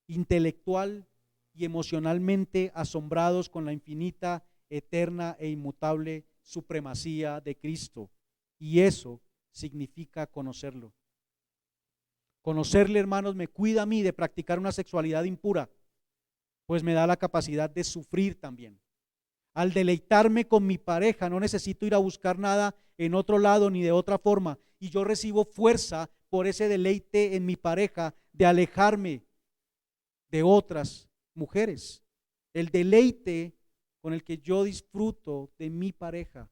intelectual y emocionalmente asombrados con la infinita, eterna e inmutable supremacía de Cristo. Y eso significa conocerlo. Conocerle, hermanos, me cuida a mí de practicar una sexualidad impura, pues me da la capacidad de sufrir también. Al deleitarme con mi pareja, no necesito ir a buscar nada en otro lado ni de otra forma, y yo recibo fuerza por ese deleite en mi pareja de alejarme de otras mujeres. El deleite con el que yo disfruto de mi pareja,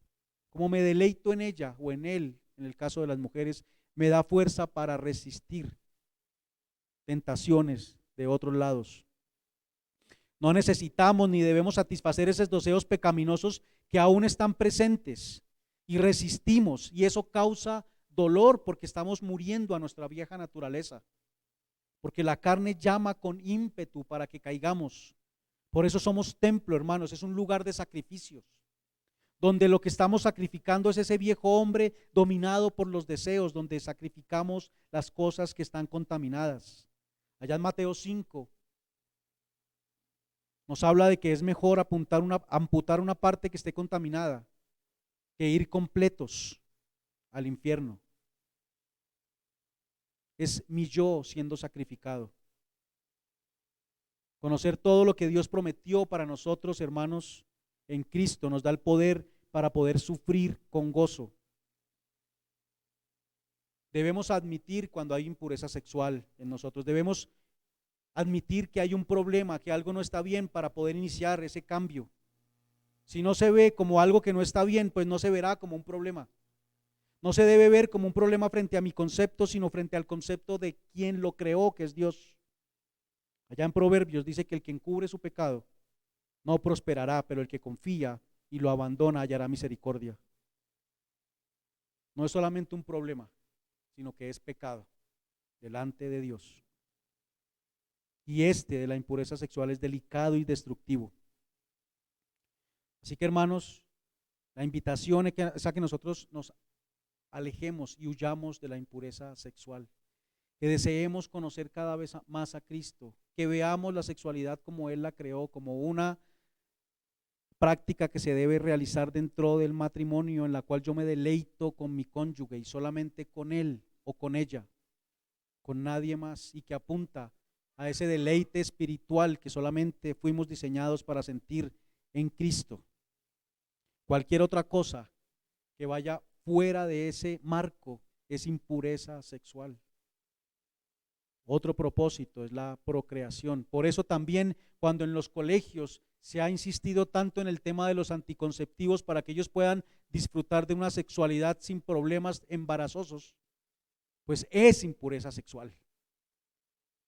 como me deleito en ella o en él, en el caso de las mujeres, me da fuerza para resistir tentaciones de otros lados. No necesitamos ni debemos satisfacer esos deseos pecaminosos que aún están presentes y resistimos, y eso causa dolor porque estamos muriendo a nuestra vieja naturaleza, porque la carne llama con ímpetu para que caigamos. Por eso somos templo, hermanos, es un lugar de sacrificios, donde lo que estamos sacrificando es ese viejo hombre dominado por los deseos, donde sacrificamos las cosas que están contaminadas. Allá en Mateo 5 nos habla de que es mejor amputar una parte que esté contaminada que ir completos al infierno. Es mi yo siendo sacrificado. Conocer todo lo que Dios prometió para nosotros, hermanos, en Cristo nos da el poder para poder sufrir con gozo. Debemos admitir cuando hay impureza sexual en nosotros. Debemos admitir que hay un problema, que algo no está bien para poder iniciar ese cambio. Si no se ve como algo que no está bien, pues no se verá como un problema. No se debe ver como un problema frente a mi concepto, sino frente al concepto de quien lo creó, que es Dios. Allá en Proverbios dice que el que encubre su pecado no prosperará, pero el que confía y lo abandona hallará misericordia. No es solamente un problema, sino que es pecado delante de Dios. Y de la impureza sexual es delicado y destructivo. Así que, hermanos, la invitación es a que nosotros nos alejemos y huyamos de la impureza sexual. que deseemos conocer cada vez más a Cristo, que veamos la sexualidad como Él la creó, como una práctica que se debe realizar dentro del matrimonio, en la cual yo me deleito con mi cónyuge y solamente con él o con ella, con nadie más, y que apunta a ese deleite espiritual que solamente fuimos diseñados para sentir en Cristo. Cualquier otra cosa que vaya fuera de ese marco es impureza sexual. Otro propósito es la procreación. Por eso también cuando en los colegios se ha insistido tanto en el tema de los anticonceptivos para que ellos puedan disfrutar de una sexualidad sin problemas embarazosos, pues es impureza sexual,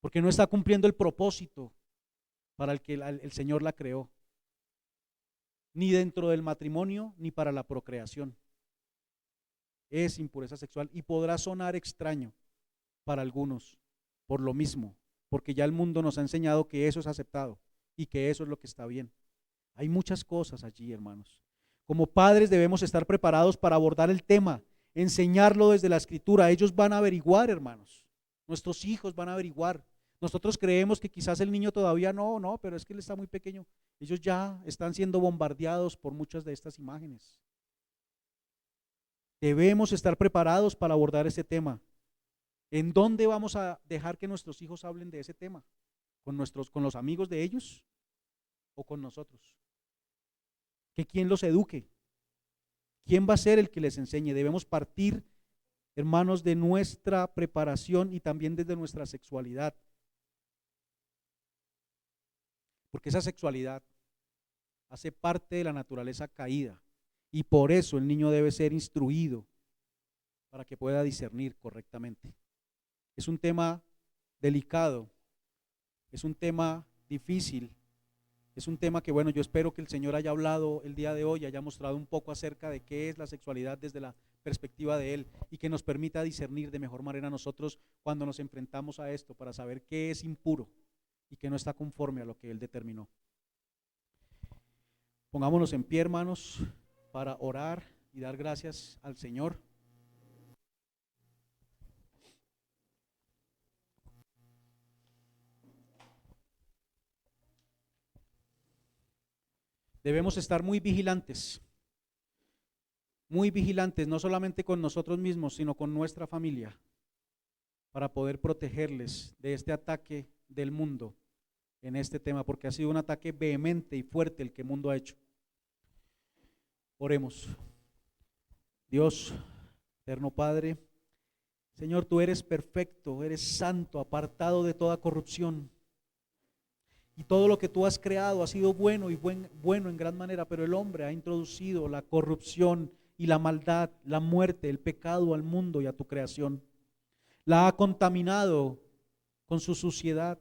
porque no está cumpliendo el propósito para el que el Señor la creó, ni dentro del matrimonio ni para la procreación. Es impureza sexual y podrá sonar extraño para algunos por lo mismo, porque ya el mundo nos ha enseñado que eso es aceptado y que eso es lo que está bien. Hay muchas cosas allí, hermanos. Como padres debemos estar preparados para abordar el tema, enseñarlo desde la escritura. Ellos van a averiguar, hermanos. Nuestros hijos van a averiguar. Nosotros creemos que quizás el niño todavía no, pero es que él está muy pequeño. Ellos ya están siendo bombardeados por muchas de estas imágenes. Debemos estar preparados para abordar este tema. ¿En dónde vamos a dejar que nuestros hijos hablen de ese tema? ¿Con los amigos de ellos o con nosotros? ¿Que quién los eduque? ¿Quién va a ser el que les enseñe? Debemos partir, hermanos, de nuestra preparación y también desde nuestra sexualidad. Porque esa sexualidad hace parte de la naturaleza caída y por eso el niño debe ser instruido para que pueda discernir correctamente. Es un tema delicado, es un tema difícil, es un tema que, bueno, yo espero que el Señor haya hablado el día de hoy, haya mostrado un poco acerca de qué es la sexualidad desde la perspectiva de Él y que nos permita discernir de mejor manera nosotros cuando nos enfrentamos a esto para saber qué es impuro y qué no está conforme a lo que Él determinó. Pongámonos en pie, hermanos, para orar y dar gracias al Señor. Debemos estar muy vigilantes, no solamente con nosotros mismos, sino con nuestra familia, para poder protegerles de este ataque del mundo en este tema, porque ha sido un ataque vehemente y fuerte el que el mundo ha hecho. Oremos. Dios, eterno Padre, Señor, tú eres perfecto, eres santo, apartado de toda corrupción. Y todo lo que tú has creado ha sido bueno y bueno en gran manera, pero el hombre ha introducido la corrupción y la maldad, la muerte, el pecado al mundo y a tu creación. La ha contaminado con su suciedad.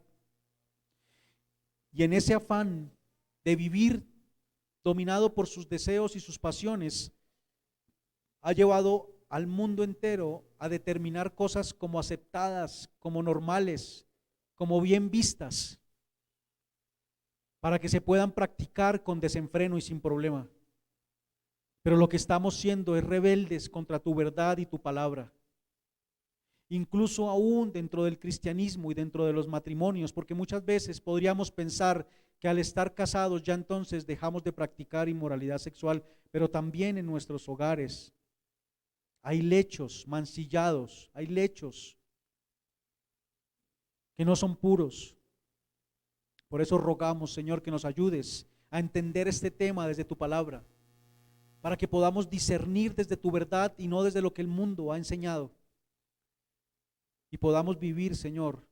Y en ese afán de vivir dominado por sus deseos y sus pasiones, ha llevado al mundo entero a determinar cosas como aceptadas, como normales, como bien vistas, para que se puedan practicar con desenfreno y sin problema. Pero lo que estamos siendo es rebeldes contra tu verdad y tu palabra. Incluso aún dentro del cristianismo y dentro de los matrimonios, porque muchas veces podríamos pensar que al estar casados ya entonces dejamos de practicar inmoralidad sexual, pero también en nuestros hogares hay lechos mancillados, hay lechos que no son puros. Por eso rogamos, Señor, que nos ayudes a entender este tema desde tu palabra, para que podamos discernir desde tu verdad y no desde lo que el mundo ha enseñado. Y podamos vivir, Señor,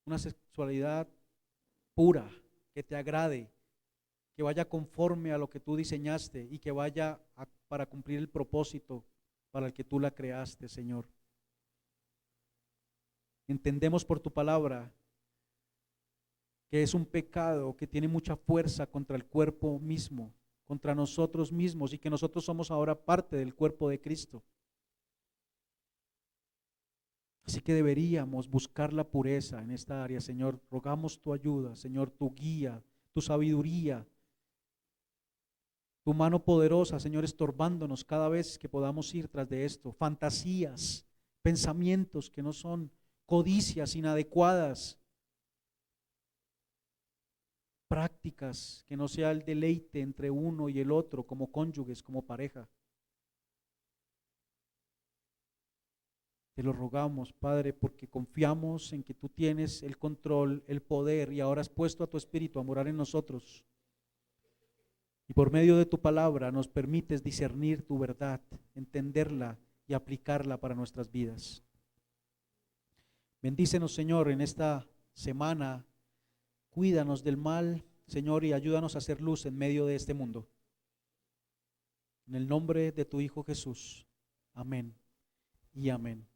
una sexualidad pura, que te agrade, que vaya conforme a lo que tú diseñaste y que vaya para cumplir el propósito para el que tú la creaste, Señor. Entendemos por tu palabra que es un pecado que tiene mucha fuerza contra el cuerpo mismo, contra nosotros mismos, y que nosotros somos ahora parte del cuerpo de Cristo. Así que deberíamos buscar la pureza en esta área, Señor. Rogamos tu ayuda, Señor, tu guía, tu sabiduría, tu mano poderosa, Señor, estorbándonos cada vez que podamos ir tras de esto. Fantasías pensamientos que no son, codicias inadecuadas, prácticas que no sea el deleite entre uno y el otro como cónyuges, como pareja. Te lo rogamos, Padre, porque confiamos en que tú tienes el control, el poder, y ahora has puesto a tu Espíritu a morar en nosotros. Y por medio de tu palabra nos permites discernir tu verdad, entenderla y aplicarla para nuestras vidas. Bendícenos, Señor, en esta semana. Cuídanos del mal, Señor, y ayúdanos a hacer luz en medio de este mundo. En el nombre de tu Hijo Jesús. Amén y amén.